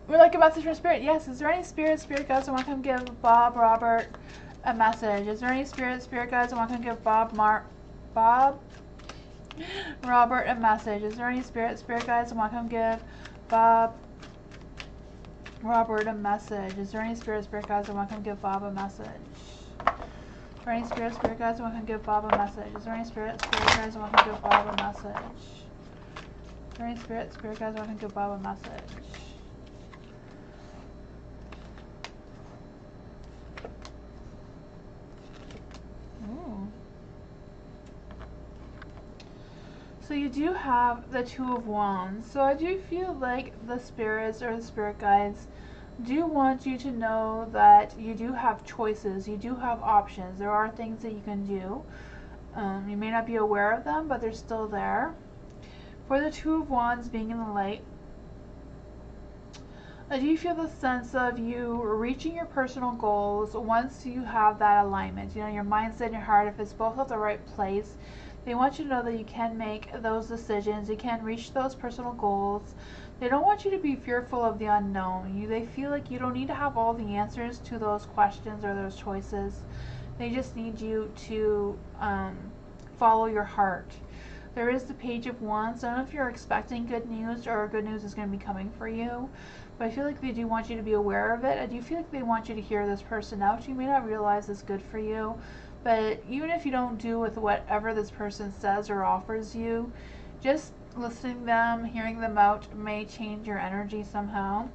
We're like a message from Spirit. Yes, is there any spirit guides that want to come give Bob Robert a message? Is there any spirit guides that want to come give Bob Robert a message? Is there any spirit guides that want to come give Bob Robert a message? Is there any spirit guides that want to come give Bob a message? Is there any spirit guides that want to come give Bob a message? Is there any spirit guides that want to give Bob a message? Is there any spirit guides that want to give Bob a message? Ooh. So you do have the Two of Wands. So I do feel like the spirits or the spirit guides do want you to know that you do have choices. You do have options. There are things that you can do. You may not be aware of them, but they're still there. For the Two of Wands being in the light, I do feel the sense of you reaching your personal goals once you have that alignment. You know, your mindset and your heart, if it's both at the right place, they want you to know that you can make those decisions. You can reach those personal goals. They don't want you to be fearful of the unknown. They feel like you don't need to have all the answers to those questions or those choices. They just need you to follow your heart. There is the Page of Wands. I don't know if you're expecting good news or good news is going to be coming for you, but I feel like they do want you to be aware of it. I do feel like they want you to hear this person out. You may not realize it's good for you, but even if you don't do with whatever this person says or offers you, just listening to them, hearing them out may change your energy somehow.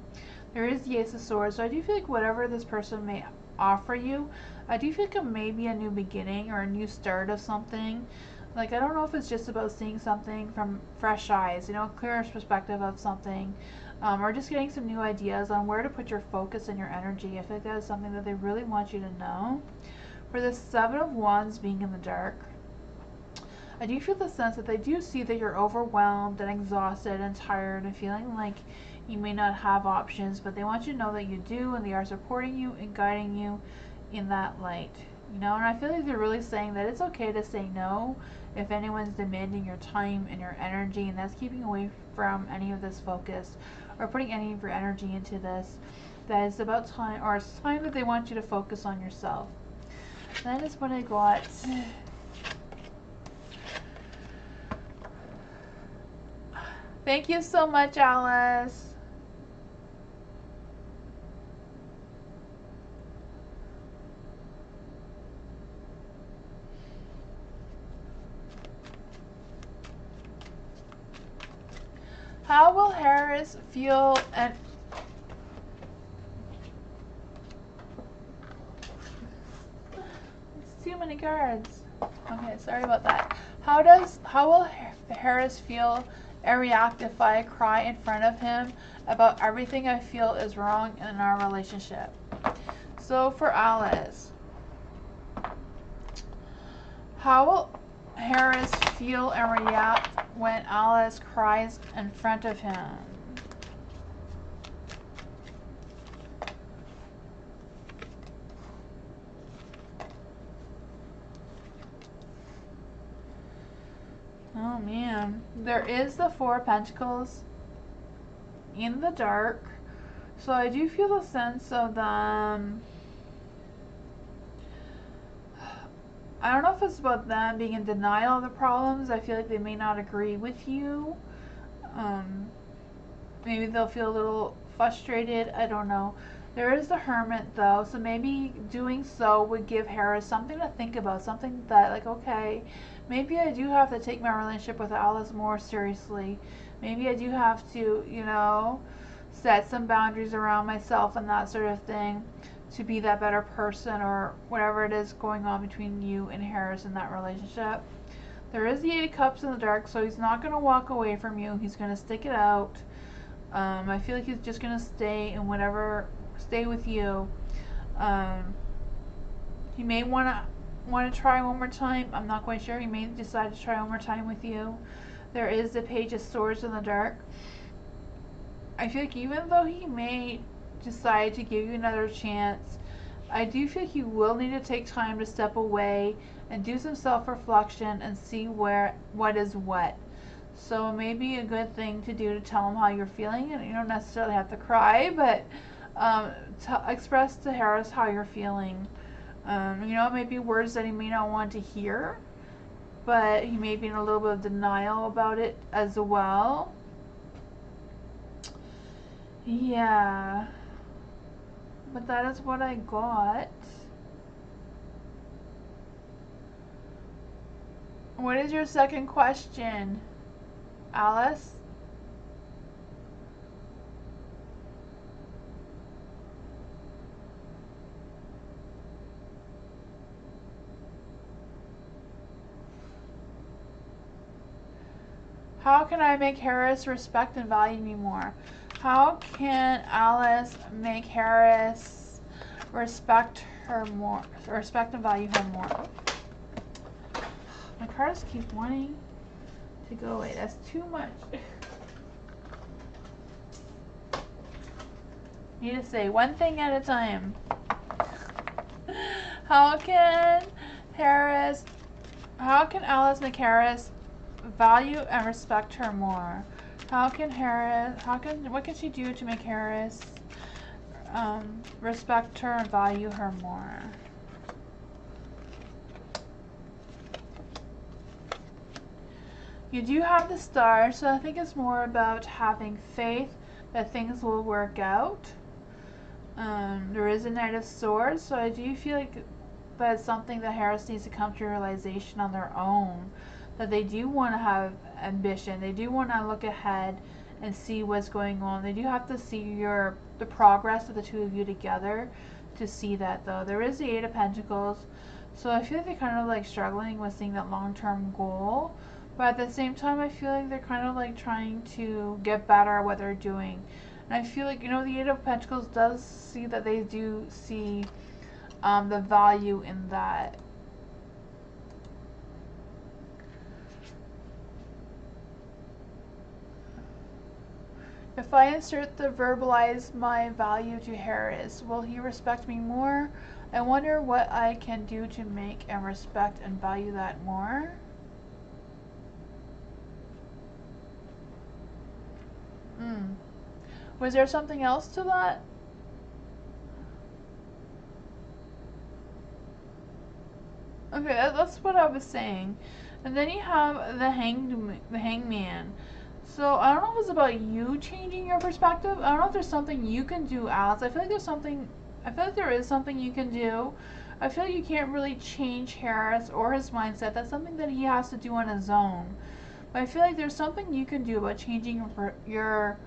There is the Ace of Swords, so I do feel like whatever this person may offer you, I do feel like it may be a new beginning or a new start of something. Like, I don't know if it's just about seeing something from fresh eyes, you know, a clearer perspective of something, or just getting some new ideas on where to put your focus and your energy. I feel like that is something that they really want you to know. For the Seven of Wands being in the dark, I do feel the sense that they do see that you're overwhelmed and exhausted and tired and feeling like you may not have options, but they want you to know that you do, and they are supporting you and guiding you in that light. You know, and I feel like they're really saying that it's okay to say no if anyone's demanding your time and your energy, and that's keeping away from any of this focus or putting any of your energy into this. That it's about time, or it's time that they want you to focus on yourself. That is what I got. Thank you so much, Alice. How will Harris feel and it's too many cards. Okay, sorry about that. How will Harris feel and react if I cry in front of him about everything I feel is wrong in our relationship? So for Alice, how will Harris feel and react when Alice cries in front of him? Oh man, there is the Four of Pentacles in the dark, so I do feel a sense of them. I don't know if it's about them being in denial of the problems. I feel like they may not agree with you. Maybe they'll feel a little frustrated. I don't know. There is the Hermit though, so maybe doing so would give Harris something to think about, something that, like, okay, maybe I do have to take my relationship with Alice more seriously. Maybe I do have to, you know, set some boundaries around myself and that sort of thing to be that better person, or whatever it is going on between you and Harris in that relationship. There is the Eight of Cups in the dark, so he's not going to walk away from you. He's going to stick it out. I feel like he's just going to stay with you. He may want to try one more time. I'm not quite sure. He may decide to try one more time with you. There is the Page of Swords in the dark. I feel like even though he may decide to give you another chance, I do feel like you will need to take time to step away and do some self-reflection and see what is what. So it may be a good thing to do to tell him how you're feeling, and you don't necessarily have to cry, but express to Harris how you're feeling. You know, it may be words that he may not want to hear, but he may be in a little bit of denial about it as well. Yeah. But that is what I got. What is your second question, Alice? How can I make Harris respect and value me more? How can Alice make Harris respect her more, respect and value her more? My cards keep wanting to go away. That's too much. Need to say one thing at a time. How can Alice make Harris value and respect her more? What can she do to make Harris respect her and value her more? You do have the star, so I think it's more about having faith that things will work out. There is a Knight of Swords, so I do feel like that's something that Harris needs to come to realization on their own. That they do want to have ambition. They do want to look ahead and see what's going on. They do have to see the progress of the two of you together to see that, though. There is the Eight of Pentacles, so I feel like they're kind of like struggling with seeing that long-term goal. But at the same time, I feel like they're kind of like trying to get better at what they're doing. And I feel like, you know, the Eight of Pentacles does see that they do see the value in that. If I insert the verbalize my value to Harris, will he respect me more? I wonder what I can do to make and respect and value that more. Was there something else to that? Okay, that's what I was saying. And then you have the hangman. So I don't know if it's about you changing your perspective. I don't know if there's something you can do, Alice. I feel like there is something you can do. I feel like you can't really change Harris or his mindset. That's something that he has to do on his own. But I feel like there's something you can do about changing your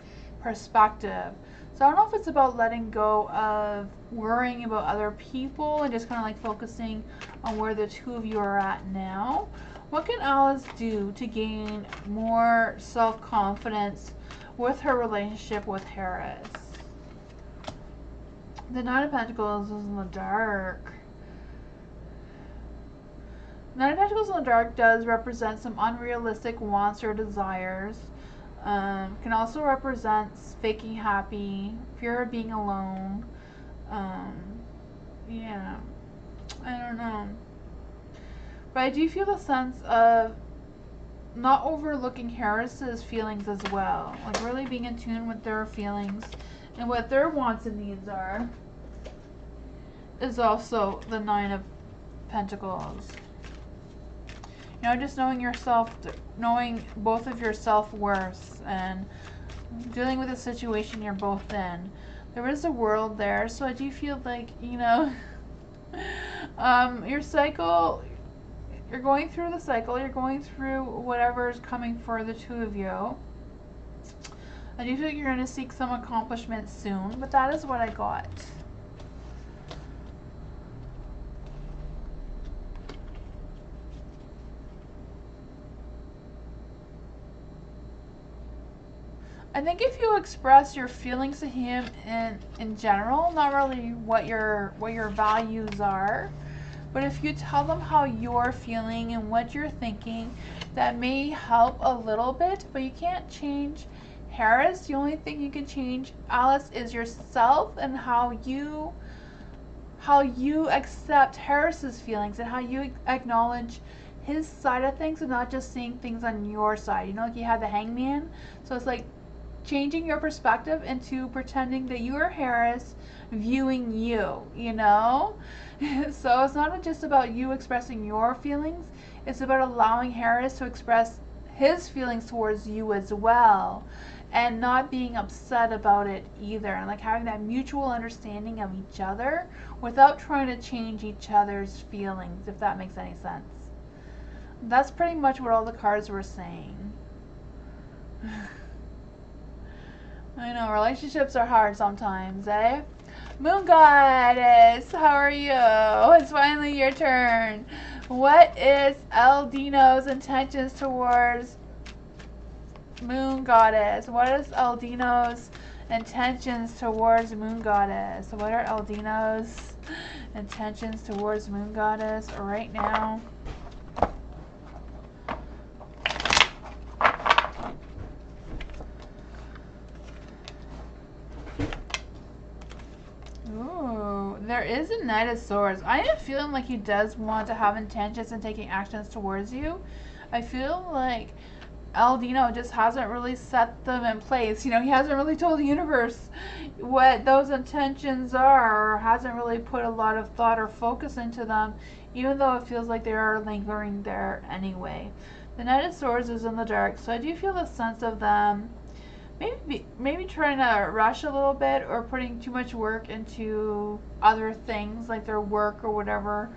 perspective. So I don't know if it's about letting go of worrying about other people and just kind of like focusing on where the two of you are at now. What can Alice do to gain more self-confidence with her relationship with Harris? The Nine of Pentacles is in the dark. Nine of Pentacles in the dark does represent some unrealistic wants or desires. Can also represent faking happy, fear of being alone. Yeah, I don't know. But I do feel the sense of not overlooking Harris's feelings as well. Like really being in tune with their feelings and what their wants and needs are. Is also the Nine of Pentacles. You know, just knowing yourself, knowing both of your self-worths and dealing with the situation you're both in. There is a world there, so I do feel like, you know, your cycle, you're going through the cycle, you're going through whatever is coming for the two of you. I do feel like you're going to seek some accomplishment soon, but that is what I got. I think if you express your feelings to him in general, not really what your values are, but if you tell them how you're feeling and what you're thinking, that may help a little bit, but you can't change Harris. The only thing you can change, Alice, is yourself and how you accept Harris's feelings and how you acknowledge his side of things and not just seeing things on your side. You know, like you have the hangman. So it's like changing your perspective into pretending that you are Harris viewing you, you know? So it's not just about you expressing your feelings, it's about allowing Harris to express his feelings towards you as well, and not being upset about it either, and like having that mutual understanding of each other without trying to change each other's feelings, if that makes any sense. That's pretty much what all the cards were saying. I know, relationships are hard sometimes, eh? Moon Goddess, how are you? It's finally your turn. What is Eldino's intentions towards Moon Goddess? What is Eldino's intentions towards Moon Goddess? What are Eldino's intentions towards Moon Goddess right now? Ooh, there is a Knight of Swords. I am feeling like he does want to have intentions and taking actions towards you. I feel like Eldino just hasn't really set them in place. You know, he hasn't really told the universe what those intentions are, or hasn't really put a lot of thought or focus into them, even though it feels like they are lingering there anyway. The Knight of Swords is in the dark, so I do feel the sense of them maybe trying to rush a little bit, or putting too much work into other things like their work or whatever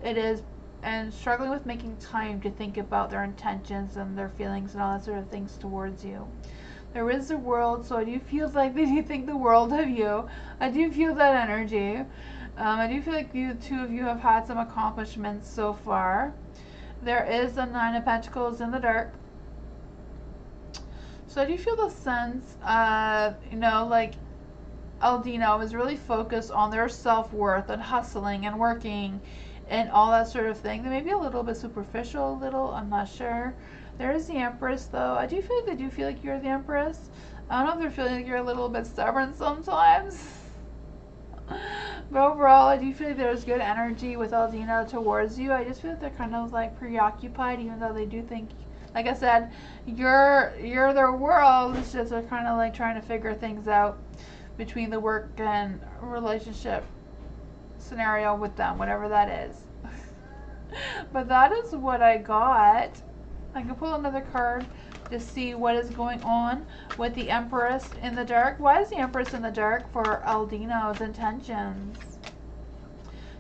it is, and struggling with making time to think about their intentions and their feelings and all that sort of things towards you. There is the World, so I do feel like they do think the world of you. I do feel that energy. I do feel like the two of you have had some accomplishments so far. There is the Nine of Pentacles in the dark. So I do feel the sense of, you know, like Eldino is really focused on their self-worth and hustling and working and all that sort of thing. They may be a little bit superficial, I'm not sure. There is the Empress, though. I do feel like they do feel like you're the Empress. I don't know if they're feeling like you're a little bit stubborn sometimes. But overall, I do feel like there's good energy with Eldino towards you. I just feel like they're kind of like preoccupied, even though they do think, like I said, you're their world. It's just they're kind of like trying to figure things out between the work and relationship scenario with them, whatever that is. But that is what I got. I can pull another card to see what is going on with the Empress in the dark. Why is the Empress in the dark for Eldino's intentions?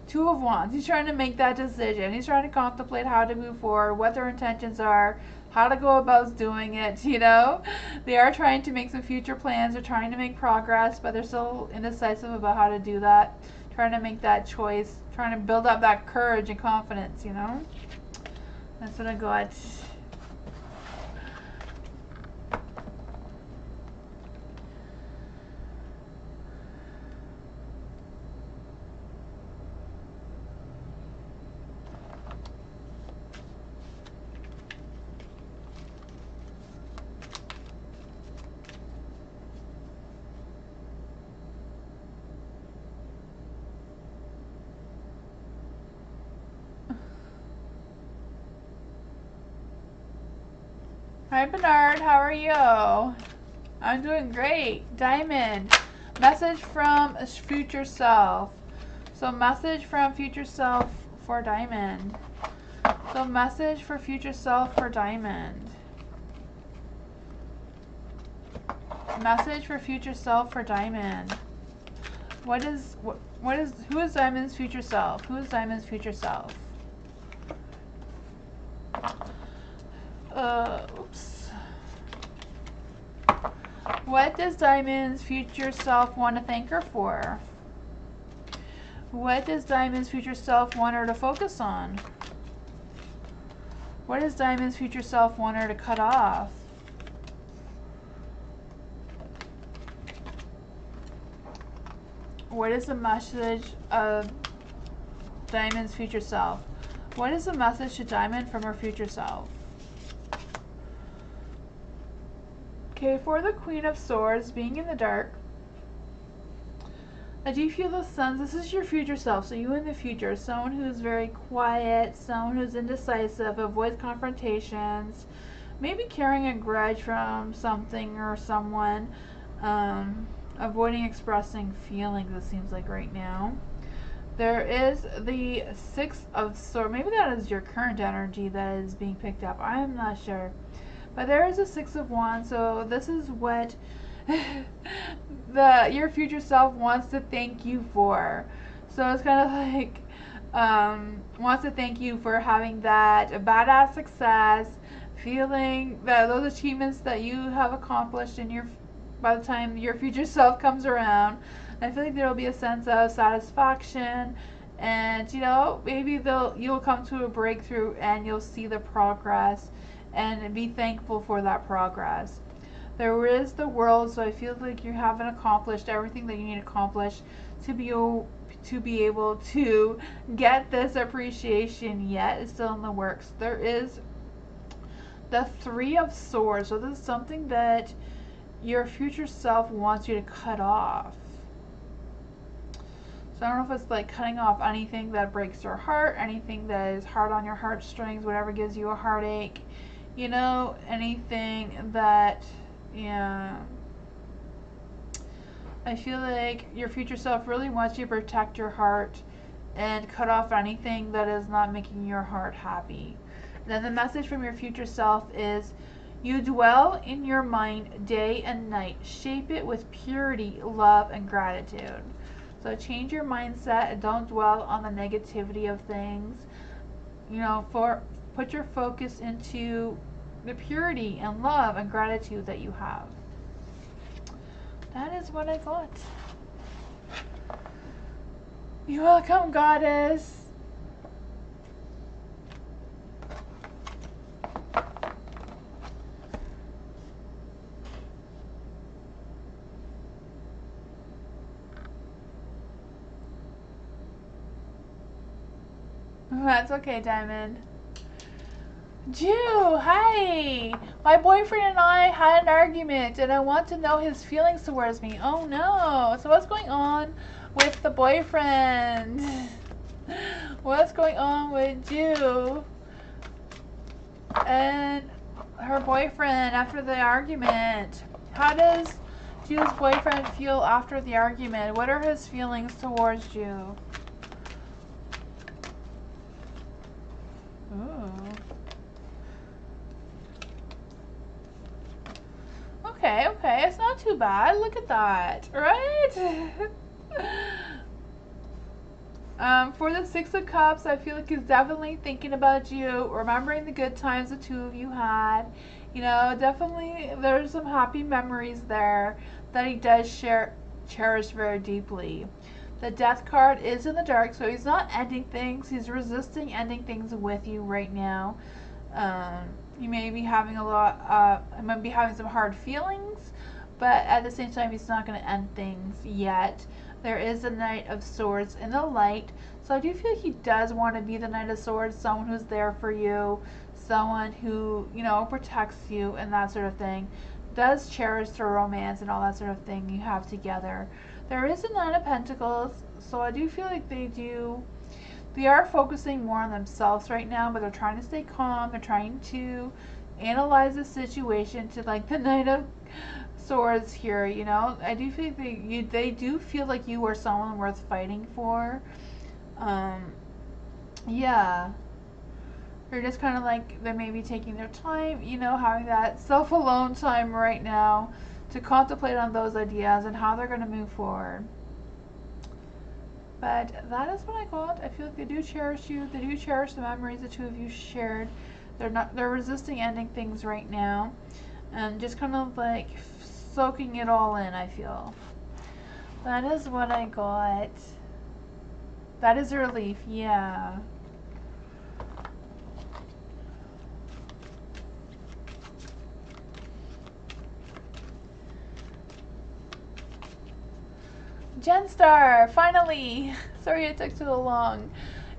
Two of Wands. He's trying to make that decision. He's trying to contemplate how to move forward, what their intentions are, how to go about doing it, you know? They are trying to make some future plans. They're trying to make progress, but they're still indecisive about how to do that. Trying to make that choice. Trying to build up that courage and confidence, you know? That's what I got. Hi Bernard, how are you? I'm doing great. Diamond, message from future self. So message from future self for Diamond. So message for future self for Diamond. Message for future self for Diamond. Who is Diamond's future self? Who is Diamond's future self? Oops. What does Diamond's future self want to thank her for? What does Diamond's future self want her to focus on? What does Diamond's future self want her to cut off? What is the message of Diamond's future self? What is the message to Diamond from her future self? Okay, for the Queen of Swords being in the dark, I do feel the Sun. This is your future self. So you in the future, someone who's very quiet, someone who's indecisive, avoids confrontations, maybe carrying a grudge from something or someone, avoiding expressing feelings, it seems like right now. There is the Six of Swords. Maybe that is your current energy that is being picked up. I am not sure. But there is a Six of Wands, so this is what your future self wants to thank you for. So it's kind of like wants to thank you for having that badass success, feeling that those achievements that you have accomplished in your by the time your future self comes around. I feel like there will be a sense of satisfaction, and you know, maybe you'll come to a breakthrough and you'll see the progress and be thankful for that progress. There is the World, so I feel like you haven't accomplished everything that you need to accomplish to be able to get this appreciation yet. It's still in the works. There is the Three of Swords, so this is something that your future self wants you to cut off. So I don't know if it's like cutting off anything that breaks your heart, anything that is hard on your heartstrings, whatever gives you a heartache, you know, anything that, yeah. I feel like your future self really wants you to protect your heart and cut off anything that is not making your heart happy. Then the message from your future self is, you dwell in your mind day and night. Shape it with purity, love, and gratitude. So change your mindset and don't dwell on the negativity of things. You know, put your focus into the purity and love and gratitude that you have. That is what I got. You're welcome, Goddess. That's okay, Diamond. Jew, hi! My boyfriend and I had an argument and I want to know his feelings towards me. Oh no! So what's going on with the boyfriend? What's going on with Jew and her boyfriend after the argument? How does Jew's boyfriend feel after the argument? What are his feelings towards Jew? Ooh. Okay, okay, it's not too bad. Look at that, right? For the Six of Cups, I feel like he's definitely thinking about you, remembering the good times the two of you had. You know, definitely there's some happy memories there that he does cherish very deeply. The Death card is in the dark, so he's not ending things. He's resisting ending things with you right now. You may be having might be having some hard feelings, but at the same time, he's not going to end things yet. There is the Knight of Swords in the light, so I do feel like he does want to be the Knight of Swords, someone who's there for you, someone who, you know, protects you and that sort of thing. Does cherish the romance and all that sort of thing you have together. There is a Nine of Pentacles, so I do feel like they are focusing more on themselves right now, but they're trying to stay calm. They're trying to analyze the situation to like the Knight of Swords here, you know. I do feel like they do feel like you are someone worth fighting for. Yeah. They're just kind of like, they may be taking their time, you know, having that self-alone time right now to contemplate on those ideas and how they're going to move forward. But that is what I got. I feel like they do cherish you. They do cherish the memories the two of you shared. They're resisting ending things right now. And just kind of like soaking it all in, I feel. That is what I got. That is a relief, yeah. Genstar, finally. Sorry it took so long.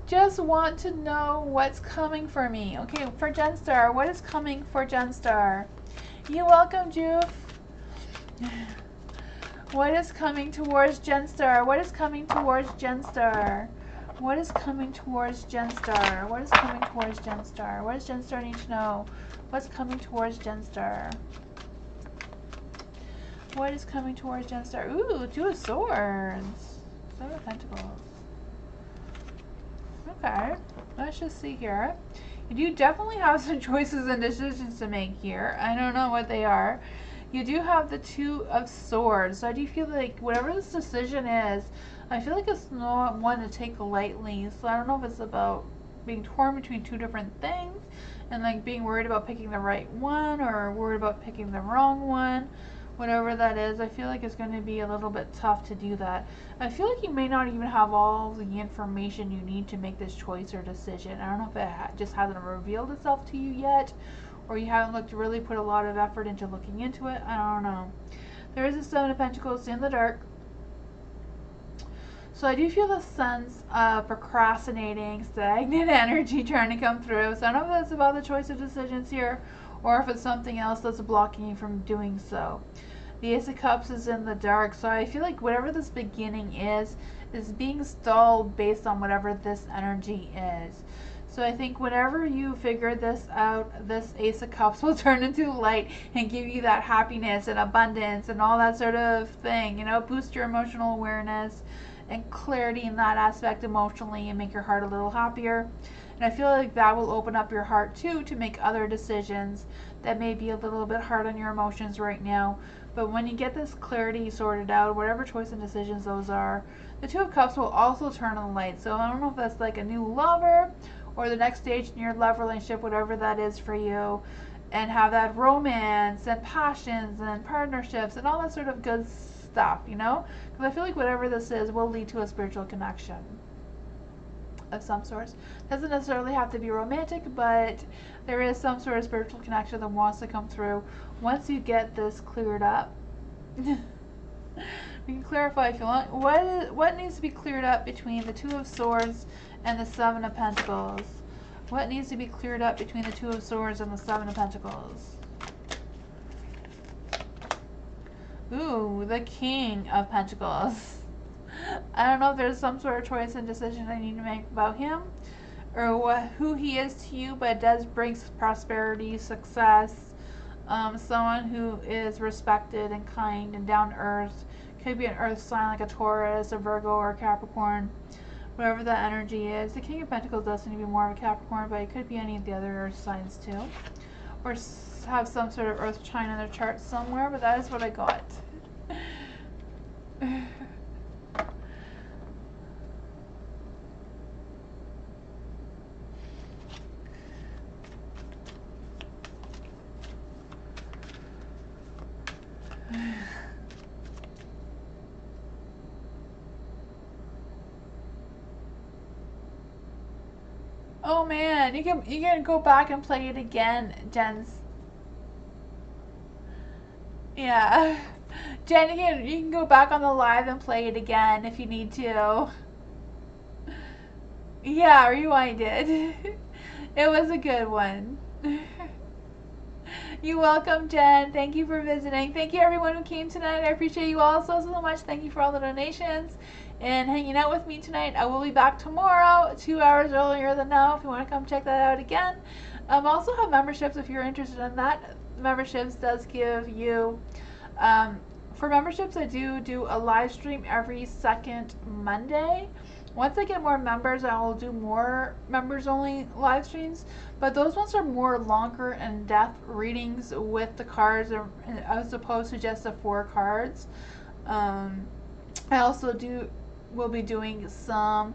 Just want to know what's coming for me. Okay, for Genstar, what is coming for Genstar? You're welcome, Juf. What is coming towards Genstar? What is coming towards Genstar? What is coming towards Genstar? What is coming towards Genstar? What does Genstar need to know? What's coming towards Genstar? What is coming towards Genstar? Ooh, Two of Swords. Seven of Pentacles. Okay, let's just see here. You do definitely have some choices and decisions to make here. I don't know what they are. You do have the Two of Swords. So I do feel like whatever this decision is, I feel like it's not one to take lightly. So I don't know if it's about being torn between two different things and like being worried about picking the right one or worried about picking the wrong one. Whatever that is, I feel like it's going to be a little bit tough to do that. I feel like you may not even have all the information you need to make this choice or decision. I don't know if it just hasn't revealed itself to you yet, or you haven't really put a lot of effort into looking into it. I don't know. There is a Seven of Pentacles in the dark. So I do feel the sense of procrastinating, stagnant energy trying to come through. So I don't know if that's about the choice of decisions here, or if it's something else that's blocking you from doing so. The Ace of Cups is in the dark, so I feel like whatever this beginning is being stalled based on whatever this energy is. So I think whenever you figure this out, this Ace of Cups will turn into light and give you that happiness and abundance and all that sort of thing, you know, boost your emotional awareness and clarity in that aspect emotionally and make your heart a little happier. And I feel like that will open up your heart too to make other decisions that may be a little bit hard on your emotions right now. But when you get this clarity sorted out, whatever choice and decisions those are, the Two of Cups will also turn on the light. So I don't know if that's like a new lover or the next stage in your love relationship, whatever that is for you, and have that romance and passions and partnerships and all that sort of good stuff, you know? Because I feel like whatever this is will lead to a spiritual connection of some sort. Doesn't necessarily have to be romantic, but there is some sort of spiritual connection that wants to come through once you get this cleared up. We can clarify if you want. What needs to be cleared up between the Two of Swords and the Seven of Pentacles? What needs to be cleared up between the Two of Swords and the Seven of Pentacles? Ooh, the King of Pentacles. I don't know if there's some sort of choice and decision I need to make about him or who he is to you, but it does bring prosperity, success, someone who is respected and kind and down to earth. Could be an earth sign like a Taurus, a Virgo, or a Capricorn, whatever that energy is. The King of Pentacles does seem to be more of a Capricorn, but it could be any of the other earth signs too, or have some sort of earth chime in their chart somewhere, but that is what I got. Oh man, you can go back and play it again, Jens. Yeah. Jen, you can go back on the live and play it again if you need to. Yeah, rewind it. It was a good one. You're welcome, Jen. Thank you for visiting. Thank you everyone who came tonight. I appreciate you all so much. Thank you for all the donations and hanging out with me tonight. I will be back tomorrow, 2 hours earlier than now, if you want to come check that out again. I also have memberships if you're interested in that. Memberships does give you, for memberships I do a live stream every second Monday. Once I get more members, I will do more members only live streams, but those ones are more longer and in-depth readings with the cards as opposed to just the 4 cards. I also will be doing some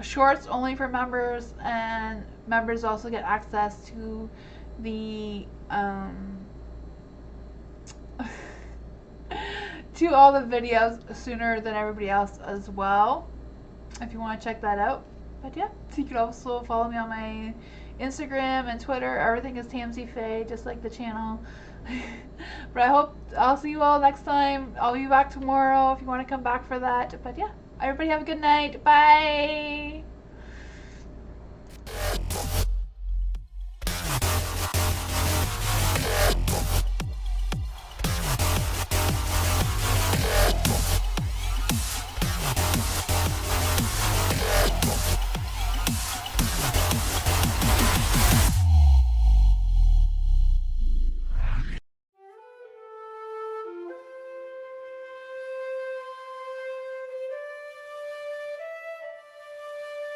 shorts only for members, and members also get access to the to all the videos sooner than everybody else as well, if you want to check that out. But yeah, so you can also follow me on my Instagram and Twitter. Everything is tamsyfae, just like the channel. But I hope I'll see you all next time. I'll be back tomorrow if you want to come back for that. But yeah, everybody have a good night. Bye.